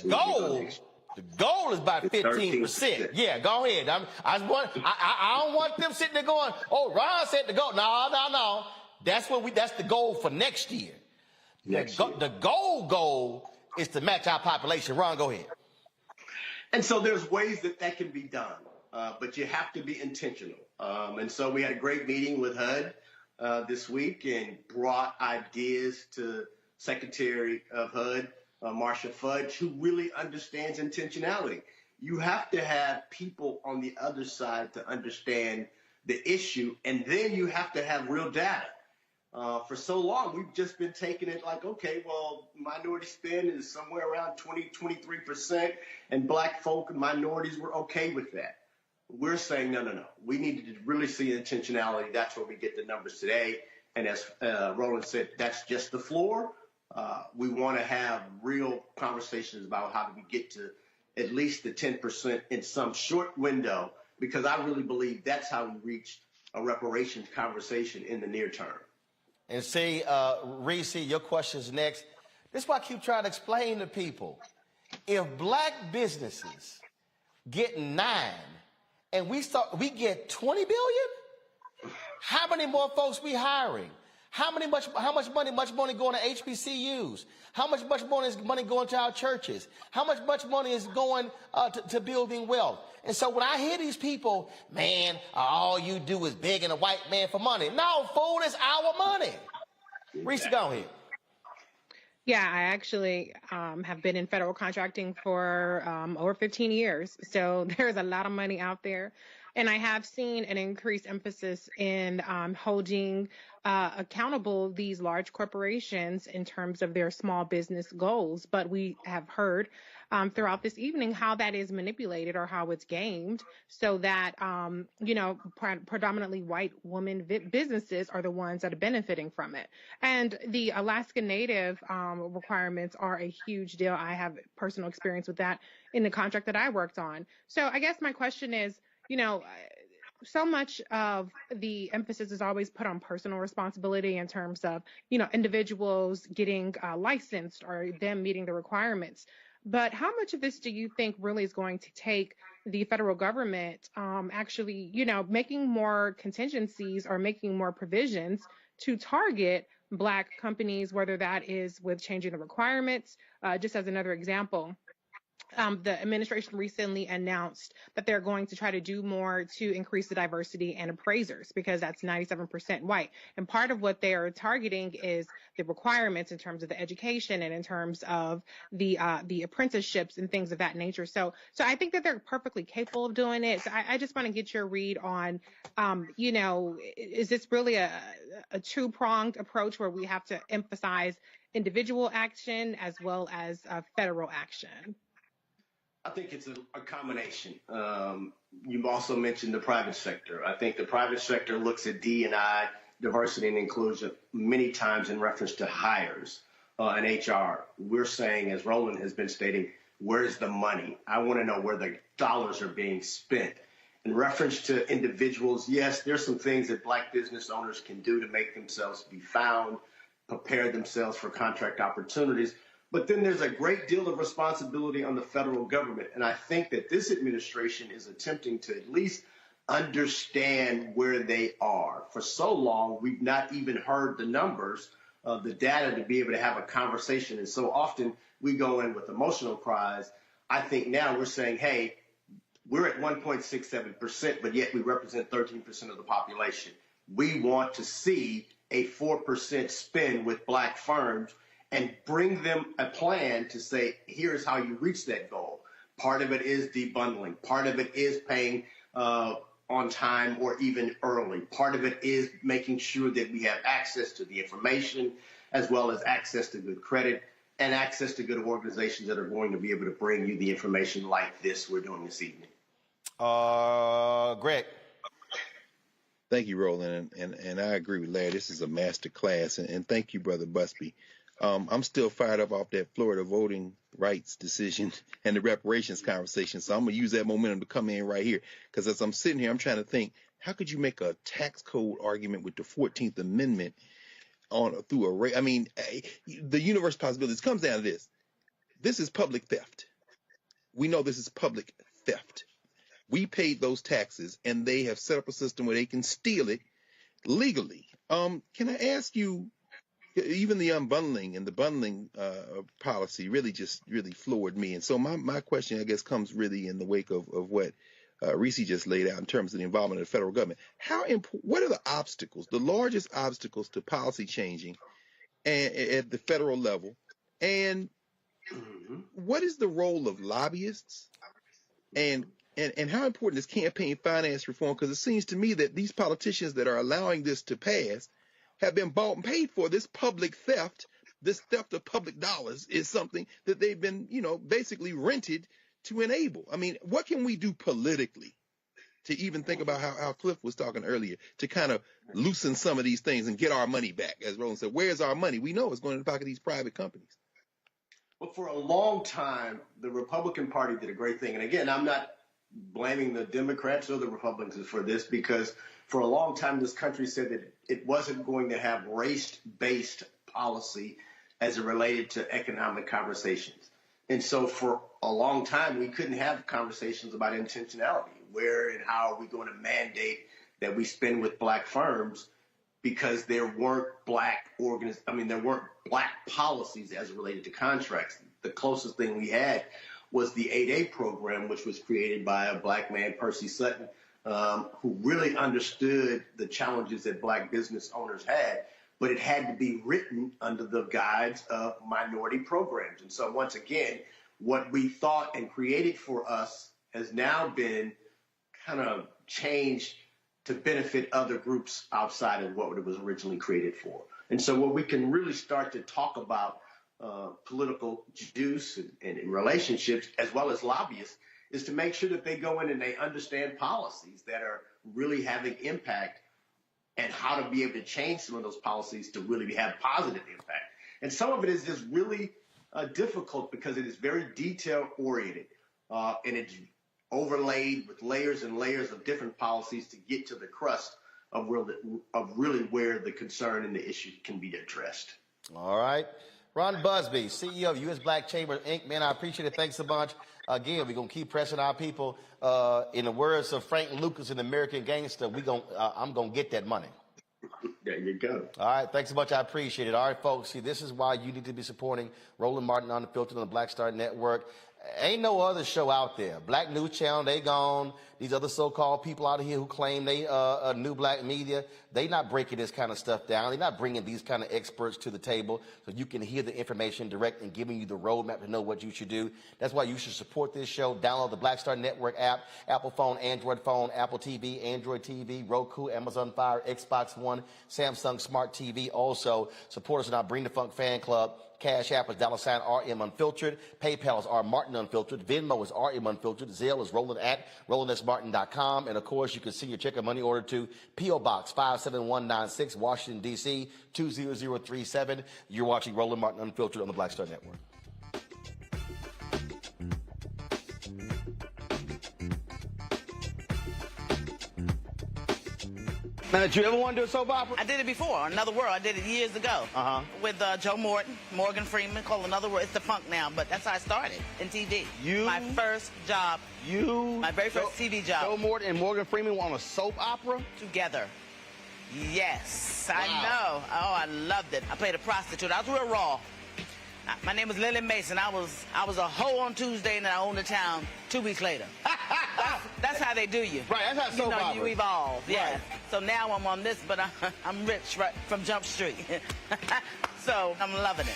goal is by 15%. Yeah, go ahead. I don't want them sitting there going, "Oh, Ron said the goal." No. That's the goal for next year. The goal is to match our population. Ron, go ahead. And so there's ways that can be done, but you have to be intentional. And so we had a great meeting with HUD this week and brought ideas to Secretary of HUD, Marsha Fudge, who really understands intentionality. You have to have people on the other side to understand the issue, and then you have to have real data. For so long, we've just been taking it like, okay, well, minority spend is somewhere around 23%, and Black folk and minorities were okay with that. We're saying, no. We need to really see intentionality. That's where we get the numbers today. And as Roland said, that's just the floor. We want to have real conversations about how do we get to at least the 10% in some short window, because I really believe that's how we reach a reparations conversation in the near term. And see, Reese, your question's next. This is why I keep trying to explain to people. If Black businesses get 9 and we get 20 billion, how many more folks we hiring? How much money going to HBCUs? How much money going to our churches? How much money is going to building wealth? And so when I hear these people, man, all you do is begging a white man for money. No, fool, it's our money. Reese, go ahead. Yeah, I actually have been in federal contracting for over 15 years. So there's a lot of money out there. And I have seen an increased emphasis in holding accountable these large corporations in terms of their small business goals. But we have heard throughout this evening how that is manipulated or how it's gamed so that, predominantly white women businesses are the ones that are benefiting from it. And the Alaska Native requirements are a huge deal. I have personal experience with that in the contract that I worked on. So I guess my question is, so much of the emphasis is always put on personal responsibility in terms of, individuals getting licensed or them meeting the requirements. But how much of this do you think really is going to take the federal government actually, making more contingencies or making more provisions to target Black companies, whether that is with changing the requirements? Just as another example, the administration recently announced that they're going to try to do more to increase the diversity in appraisers because that's 97% white. And part of what they are targeting is the requirements in terms of the education and in terms of the apprenticeships and things of that nature. So I think that they're perfectly capable of doing it. So I just want to get your read on, is this really a two-pronged approach where we have to emphasize individual action as well as federal action? I think it's a combination. You've also mentioned the private sector. I think the private sector looks at D&I, diversity and inclusion, many times in reference to hires and HR. We're saying, as Roland has been stating, where's the money? I want to know where the dollars are being spent. In reference to individuals, yes, there's some things that Black business owners can do to make themselves be found, prepare themselves for contract opportunities. But then there's a great deal of responsibility on the federal government. And I think that this administration is attempting to at least understand where they are. For so long, we've not even heard the numbers of the data to be able to have a conversation. And so often we go in with emotional cries. I think now we're saying, hey, we're at 1.67%, but yet we represent 13% of the population. We want to see a 4% spend with Black firms and bring them a plan to say, here's how you reach that goal. Part of it is debundling. Part of it is paying on time or even early. Part of it is making sure that we have access to the information as well as access to good credit and access to good organizations that are going to be able to bring you the information like this we're doing this evening. Greg. Thank you, Roland. And I agree with Larry. This is a master class. And thank you, Brother Busby. I'm still fired up off that Florida voting rights decision and the reparations conversation. So I'm going to use that momentum to come in right here. Because as I'm sitting here, I'm trying to think, how could you make a tax code argument with the 14th Amendment through a rate? I mean, the universe possibilities comes down to this. This is public theft. We know this is public theft. We paid those taxes, and they have set up a system where they can steal it legally. Can I ask you, even the unbundling and the bundling policy really floored me. And so my question, I guess, comes really in the wake of what Reese just laid out in terms of the involvement of the federal government. What are the obstacles, the largest obstacles to policy changing at the federal level? And what is the role of lobbyists? And how important is campaign finance reform? Because it seems to me that these politicians that are allowing this to pass have been bought and paid for. This public theft, this theft of public dollars is something that they've been, basically rented to enable. I mean, what can we do politically to even think about how Cliff was talking earlier to kind of loosen some of these things and get our money back? As Roland said, where's our money? We know it's going in the pocket of these private companies. Well, for a long time, the Republican Party did a great thing. And again, I'm not blaming the Democrats or the Republicans for this, because for a long time, this country said that it wasn't going to have race-based policy as it related to economic conversations. And so for a long time, we couldn't have conversations about intentionality. Where and how are we going to mandate that we spend with Black firms because there weren't there weren't black policies as related to contracts. The closest thing we had was the 8A program, which was created by a black man, Percy Sutton, who really understood the challenges that black business owners had, but it had to be written under the guise of minority programs. And so once again, what we thought and created for us has now been kind of changed to benefit other groups outside of what it was originally created for. And so what we can really start to talk about political juice and relationships, as well as lobbyists, is to make sure that they go in and they understand policies that are really having impact and how to be able to change some of those policies to really have positive impact. And some of it is just really difficult because it is very detail oriented and it's overlaid with layers and layers of different policies to get to the crust of really where the concern and the issue can be addressed. All right. Ron Busby, CEO of U.S. Black Chamber, Inc. Man, I appreciate it. Thanks a bunch. Again, we're going to keep pressing our people. In the words of Frank Lucas in American Gangster, I'm going to get that money. There you go. All right. Thanks so much. I appreciate it. All right, folks. See, this is why you need to be supporting Roland Martin Unfiltered on the Black Star Network. Ain't no other show out there. Black News Channel, they gone. These other so-called people out here who claim they new black media, they not breaking this kind of stuff down. They're not bringing these kind of experts to the table so you can hear the information direct and giving you the roadmap to know what you should do. That's why you should support this show. Download the Black Star Network app, Apple phone, Android phone, Apple TV, Android TV, Roku, Amazon Fire, Xbox One, Samsung Smart TV. Also, support us in our Bring the Funk fan club. Cash App is $RM Unfiltered. PayPal is R Martin Unfiltered. Venmo is RM Unfiltered. Zelle is Roland at RolandSMartin.com. And of course, you can send your check or money order to P.O. Box 57196, Washington, D.C. 20037. You're watching Roland Martin Unfiltered on the Black Star Network. Now, did you ever want to do a soap opera? I did it before, Another World. I did it years ago. With Joe Morton, Morgan Freeman, called Another World. It's the funk now, but that's how I started in TV. My first job. My very first TV job. Joe Morton and Morgan Freeman were on a soap opera? Together. Yes, wow. I know. Oh, I loved it. I played a prostitute. I was real raw. My name was Lily Mason. I was a hoe on Tuesday and I owned the town 2 weeks later. That's how they do you. Right, that's how soap opera. You evolve, yeah. Right. So now I'm on this, but I'm rich right from Jump Street. So I'm loving it.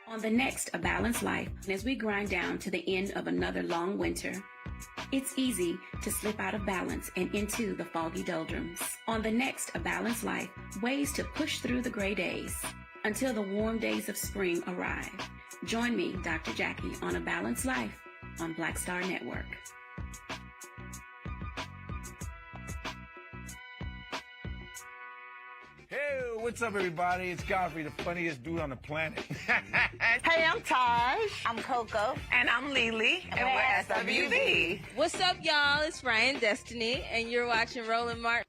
On the next A Balanced Life, as we grind down to the end of another long winter, it's easy to slip out of balance and into the foggy doldrums. On the next A Balanced Life, ways to push through the gray days until the warm days of spring arrive. Join me, Dr. Jackie, on A Balanced Life on Black Star Network. Hey, what's up, everybody? It's Godfrey, the funniest dude on the planet. Hey, I'm Taj. I'm Coco. And I'm Lily. And we're SWV. What's up, y'all? It's Ryan Destiny, and you're watching Roland Martin.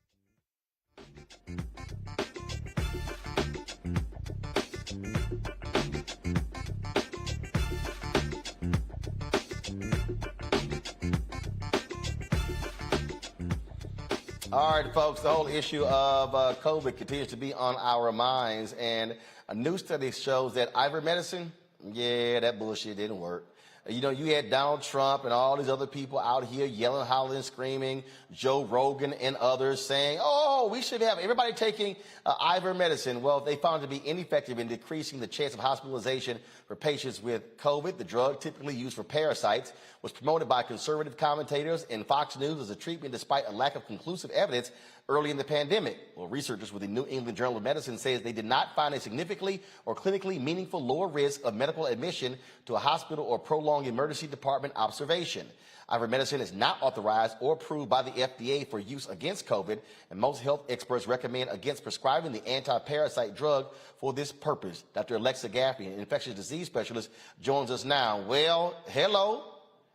All right, folks, the whole issue of COVID continues to be on our minds, and a new study shows that ivermectin, yeah, that bullshit didn't work. You know, you had Donald Trump and all these other people out here yelling, hollering, screaming, Joe Rogan and others saying, oh, we should have everybody taking ivermectin. Well, they found it to be ineffective in decreasing the chance of hospitalization for patients with COVID. The drug, typically used for parasites, was promoted by conservative commentators and Fox News as a treatment despite a lack of conclusive evidence early in the pandemic. Well, researchers with the New England Journal of Medicine says they did not find a significantly or clinically meaningful lower risk of medical admission to a hospital or prolonged emergency department observation. Ivermectin is not authorized or approved by the FDA for use against COVID, and most health experts recommend against prescribing the anti-parasite drug for this purpose. Dr. Alexa Gaffney, an infectious disease specialist, joins us now. Well, hello.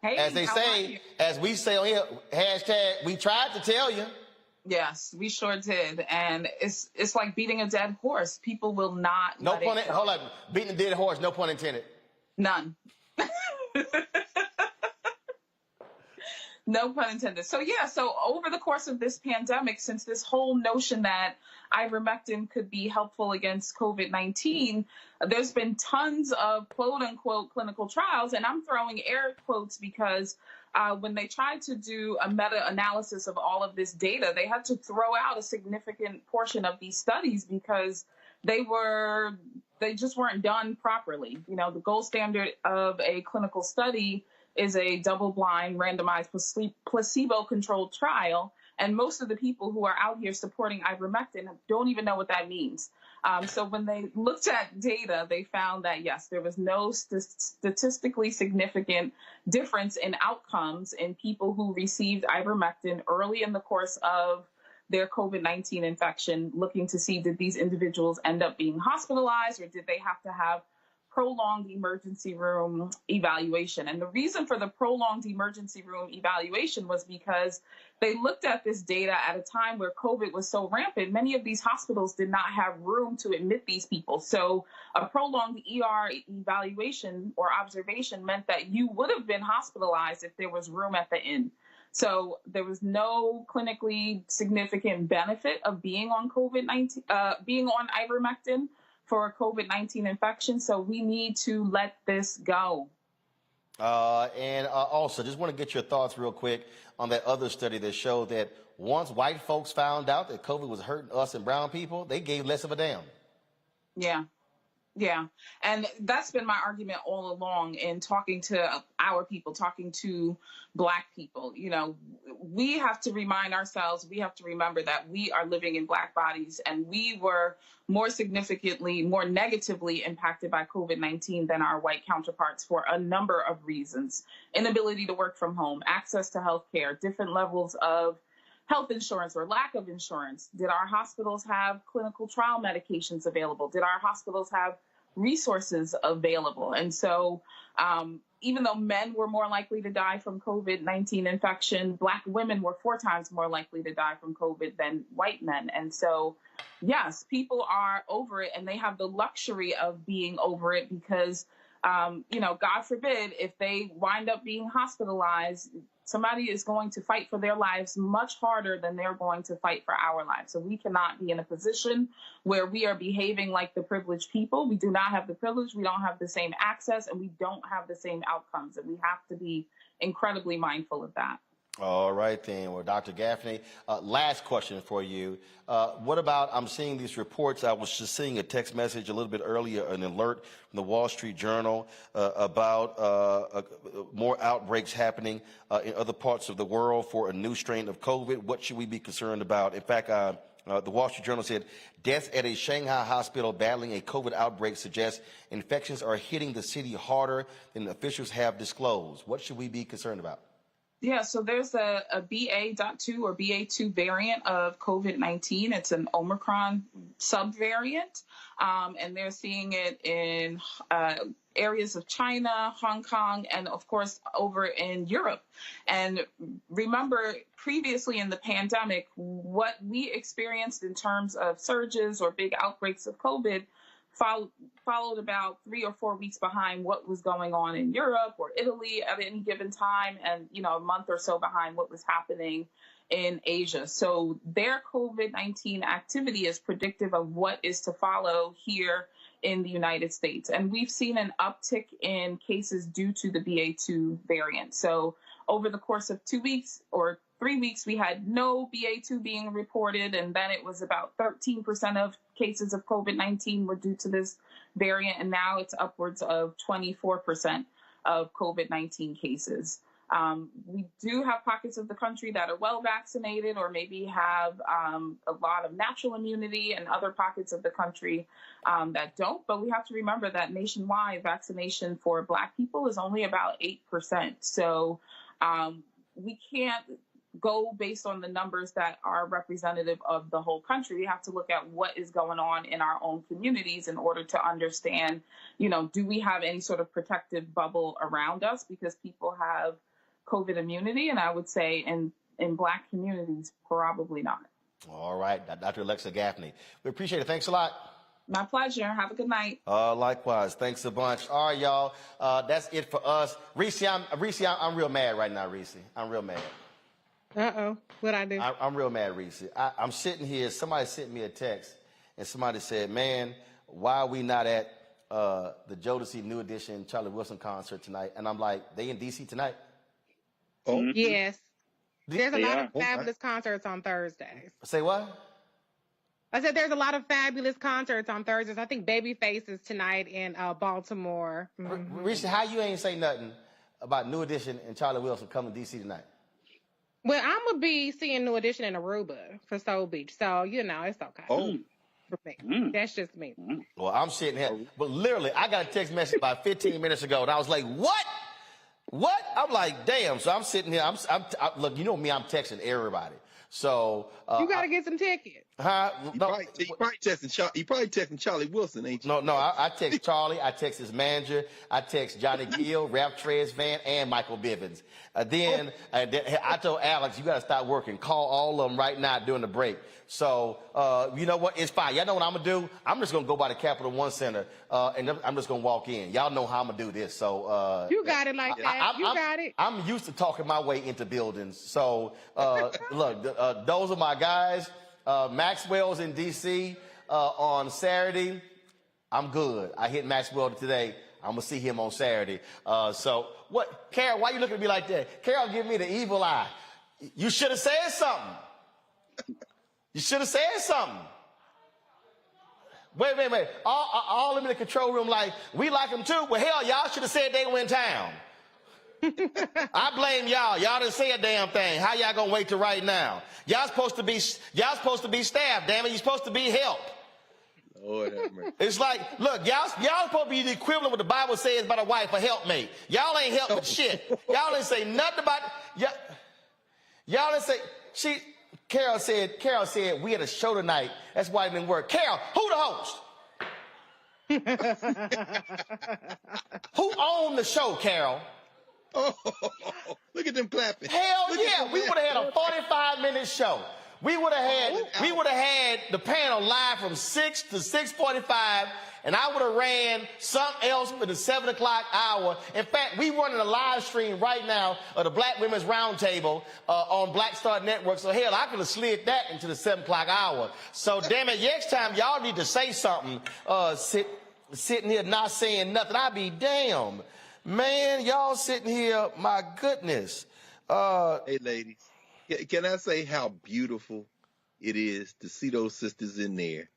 Hey, as they say, as we say on here, hashtag, we tried to tell you. Yes, we sure did. And it's like beating a dead horse. People will not No let pun. it go. Hold on. Beating a dead horse. No pun intended. None. No pun intended. So over the course of this pandemic, since this whole notion that ivermectin could be helpful against COVID-19, there's been tons of quote unquote clinical trials, and I'm throwing air quotes because when they tried to do a meta-analysis of all of this data, they had to throw out a significant portion of these studies because they just weren't done properly. You know, the gold standard of a clinical study is a double-blind, randomized, placebo-controlled trial, and most of the people who are out here supporting ivermectin don't even know what that means. So when they looked at data, they found that, yes, there was no statistically significant difference in outcomes in people who received ivermectin early in the course of their COVID-19 infection, looking to see did these individuals end up being hospitalized or did they have to have prolonged emergency room evaluation. And the reason for the prolonged emergency room evaluation was because they looked at this data at a time where COVID was so rampant. Many of these hospitals did not have room to admit these people. So a prolonged ER evaluation or observation meant that you would have been hospitalized if there was room at the inn. So there was no clinically significant benefit of being on being on ivermectin for a COVID-19 infection. So we need to let this go. And also, just want to get your thoughts real quick on that other study that showed that once white folks found out that COVID was hurting us and brown people, they gave less of a damn. Yeah. Yeah. And that's been my argument all along in talking to our people, talking to Black people. You know, we have to remind ourselves, we have to remember that we are living in Black bodies, and we were more significantly, more negatively impacted by COVID-19 than our white counterparts for a number of reasons. Inability to work from home, access to health care, different levels of health insurance or lack of insurance. Did our hospitals have clinical trial medications available? Did our hospitals have resources available? And so even though men were more likely to die from COVID-19 infection, Black women were 4 times more likely to die from COVID than white men. And so, yes, people are over it, and they have the luxury of being over it because, you know, God forbid, if they wind up being hospitalized, somebody is going to fight for their lives much harder than they're going to fight for our lives. So we cannot be in a position where we are behaving like the privileged people. We do not have the privilege. We don't have the same access, and we don't have the same outcomes. And we have to be incredibly mindful of that. All right, then. Well, Dr. Gaffney, last question for you. What about, I'm seeing these reports, I was just seeing a text message a little bit earlier, an alert from the Wall Street Journal about more outbreaks happening in other parts of the world for a new strain of COVID. What should we be concerned about? In fact, the Wall Street Journal said deaths at a Shanghai hospital battling a COVID outbreak suggests infections are hitting the city harder than officials have disclosed. What should we be concerned about? Yeah, so there's a BA.2 or BA2 variant of COVID-19. It's an Omicron subvariant, and they're seeing it in areas of China, Hong Kong, and of course over in Europe. And remember, previously in the pandemic, what we experienced in terms of surges or big outbreaks of COVID followed about 3 or 4 weeks behind what was going on in Europe or Italy at any given time, and a month or so behind what was happening in Asia. So their COVID-19 activity is predictive of what is to follow here in the United States. And we've seen an uptick in cases due to the BA2 variant. So over the course of 2 weeks or 3 weeks, we had no BA2 being reported, and then it was about 13% of cases of COVID-19 were due to this variant, and now it's upwards of 24% of COVID-19 cases. We do have pockets of the country that are well vaccinated or maybe have a lot of natural immunity, and other pockets of the country that don't. But we have to remember that nationwide vaccination for Black people is only about 8%. So we can't go based on the numbers that are representative of the whole country. We have to look at what is going on in our own communities in order to understand, do we have any sort of protective bubble around us because people have COVID immunity? And I would say in Black communities, probably not. All right, Dr. Alexa Gaffney. We appreciate it. Thanks a lot. My pleasure. Have a good night. Likewise. Thanks a bunch. All right, y'all. That's it for us. Reese, I'm real mad right now, Reese. I'm real mad. Uh-oh. What'd I do? I'm real mad, Reese. I'm sitting here. Somebody sent me a text, and somebody said, man, why are we not at the Jodeci New Edition Charlie Wilson concert tonight? And I'm like, they in D.C. tonight? Oh, yes. There's a lot of fabulous concerts on Thursdays. Say what? I said there's a lot of fabulous concerts on Thursdays. I think Babyface is tonight in Baltimore. Mm-hmm. Reese, how you ain't say nothing about New Edition and Charlie Wilson coming to D.C. tonight? Well, I'm going to be seeing New Edition in Aruba for Soul Beach. So, it's okay. Oh. For me. That's just me. Well, I'm sitting here. But literally, I got a text message about 15 minutes ago, and I was like, what? What? I'm like, damn. So I'm sitting here. Look, you know me, I'm texting everybody. So you got to get some tickets. Huh? You probably texting Charlie Wilson, ain't you? No. I text Charlie. I text his manager. I text Johnny Gill, Rap Trez Van, and Michael Bivens. Then I told Alex, you got to start working. Call all of them right now during the break. So you know what? It's fine. Y'all know what I'm gonna do? I'm just gonna go by the Capital One Center, and I'm just gonna walk in. Y'all know how I'm gonna do this. So you got it like that. You got it. I'm used to talking my way into buildings. So look, those are my guys. Maxwell's in D.C. On Saturday. I'm good. I hit Maxwell today. I'm gonna see him on Saturday. So what, Carol? Why you looking at me like that? Carol, give me the evil eye. You should have said something. You should have said something. Wait. All them in the control room like, we like them too. Well, hell, y'all should have said they were in town. I blame y'all. Y'all didn't say a damn thing. How y'all gonna wait till right now? Y'all supposed to be staff, damn it. You're supposed to be help. Lord have mercy. It's like, look, y'all supposed to be the equivalent of what the Bible says about a wife, a helpmate. Y'all ain't help with shit. Y'all didn't say nothing about y'all didn't say Carol said we had a show tonight. That's why it didn't work. Carol, who the host? Who owned the show, Carol? Oh, look at them clapping. Hell yeah, we would have had a 45-minute show. We would have had the panel live from 6 to 6:45, and I would have ran something else for the 7 o'clock hour. In fact, we running a live stream right now of the Black Women's Roundtable on Black Star Network. So hell, I could have slid that into the 7 o'clock hour. So damn it, next time y'all need to say something. Sitting here not saying nothing, I be damned. Man, y'all sitting here, my goodness. Hey, ladies, can I say how beautiful it is to see those sisters in there?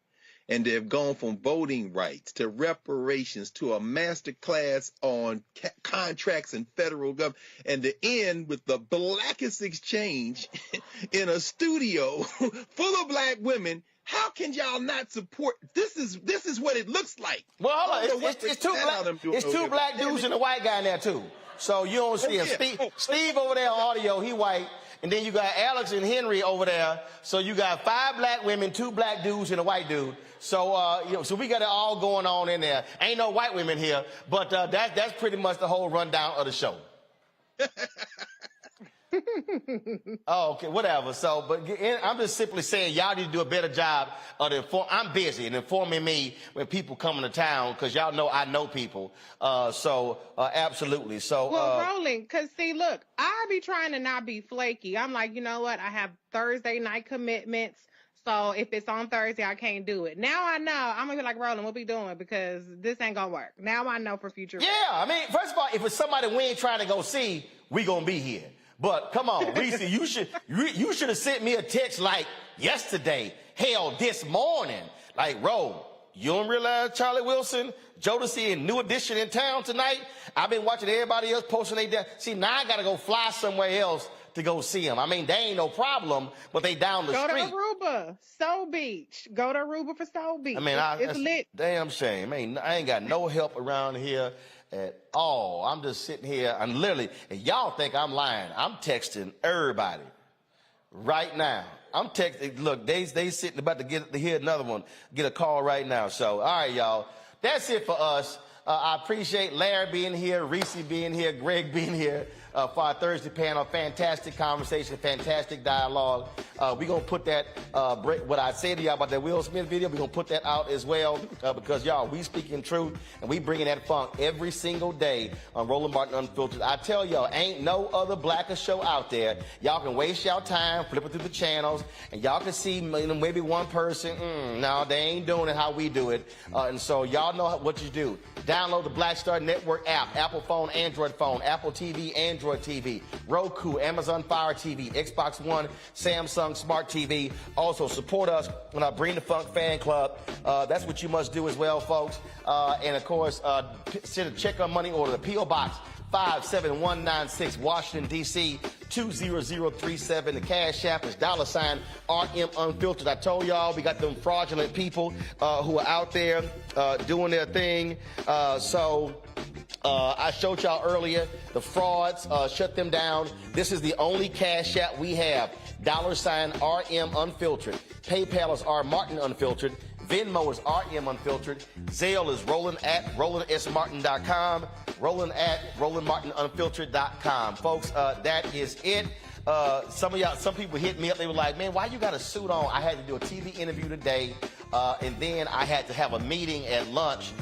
And they've gone from voting rights to reparations to a master class on contracts and federal government, and to end with the blackest exchange in a studio full of black women. How can y'all not support? This is what it looks like. Well, hold on. It's two black dudes and a white guy in there too. So you don't see him. Steve over there on audio, he white. And then you got Alex and Henry over there. So you got 5 black women, 2 black dudes, and a white dude. So so we got it all going on in there. Ain't no white women here, but that's pretty much the whole rundown of the show. Oh, okay, whatever. So, but I'm just simply saying y'all need to do a better job of I'm busy and informing me when people come into town, because y'all know I know people. Absolutely. So, rolling, because see, look, I be trying to not be flaky. I'm like, you know what? I have Thursday night commitments. So if it's on Thursday, I can't do it. Now I know. I'm going to be like, Roland, what we doing? Because this ain't going to work. Now I know for future. Yeah, I mean, first of all, if it's somebody we ain't trying to go see, we going to be here. But come on, Reese, you should have sent me a text like yesterday, hell, this morning. Like, Ro, you don't realize Charlie Wilson, Jodeci, and New Edition in town tonight? I've been watching everybody else posting they down. See, now I got to go fly somewhere else to go see them. I mean, they ain't no problem, but they down the street. Go to Aruba, Soul Beach. Go to Aruba for Soul Beach. I mean, it's lit. Damn shame. I ain't got no help around here at all. I'm just sitting here. I'm literally, and y'all think I'm lying. I'm texting everybody right now. I'm texting. Look, they sitting about to hear another one, get a call right now. So, all right, y'all. That's it for us. I appreciate Larry being here, Reese being here, Greg being here. for our Thursday panel. Fantastic conversation, fantastic dialogue. We're going to put that, what I said to y'all about that Will Smith video, we're going to put that out as well because, y'all, we speaking truth and we bringing that funk every single day on Roland Martin Unfiltered. I tell y'all, ain't no other blacker show out there. Y'all can waste y'all time flipping through the channels and y'all can see maybe one person, no, they ain't doing it how we do it. And so y'all know what you do. Download the Black Star Network app, Apple phone, Android phone, Apple TV, Android TV, Roku, Amazon Fire TV, Xbox One, Samsung Smart TV. Also, support us on our Bring the Funk fan club. That's what you must do as well, folks. And, of course, send a check on money order to P.O. Box 57196, Washington, D.C., 20037. The Cash App is $RM Unfiltered. I told y'all we got them fraudulent people who are out there doing their thing. I showed y'all earlier the frauds. Shut them down. This is the only Cash App we have. $RM Unfiltered. PayPal is R Martin Unfiltered. Venmo is RM Unfiltered. Zelle is Roland at RolandSMartin.com. Roland at RolandMartinUnfiltered.com. Folks, that is it. Some people hit me up. They were like, man, why you got a suit on? I had to do a TV interview today, and then I had to have a meeting at lunch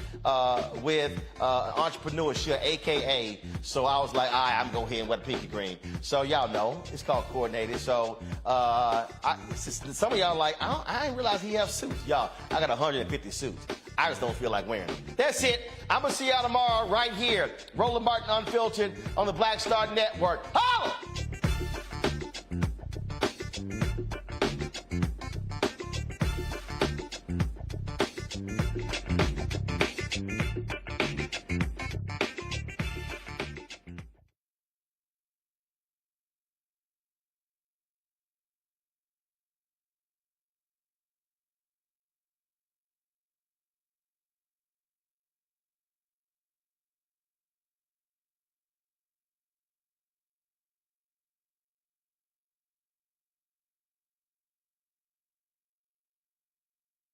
with entrepreneurship, a.k.a. So I was like, all right, I'm going to go ahead and wear the pinky green. So y'all know, it's called coordinated. So some of y'all like, I didn't realize he have suits. Y'all, I got 150 suits. I just don't feel like wearing them. That's it. I'm going to see y'all tomorrow right here. Roland Martin Unfiltered on the Black Star Network. Holla!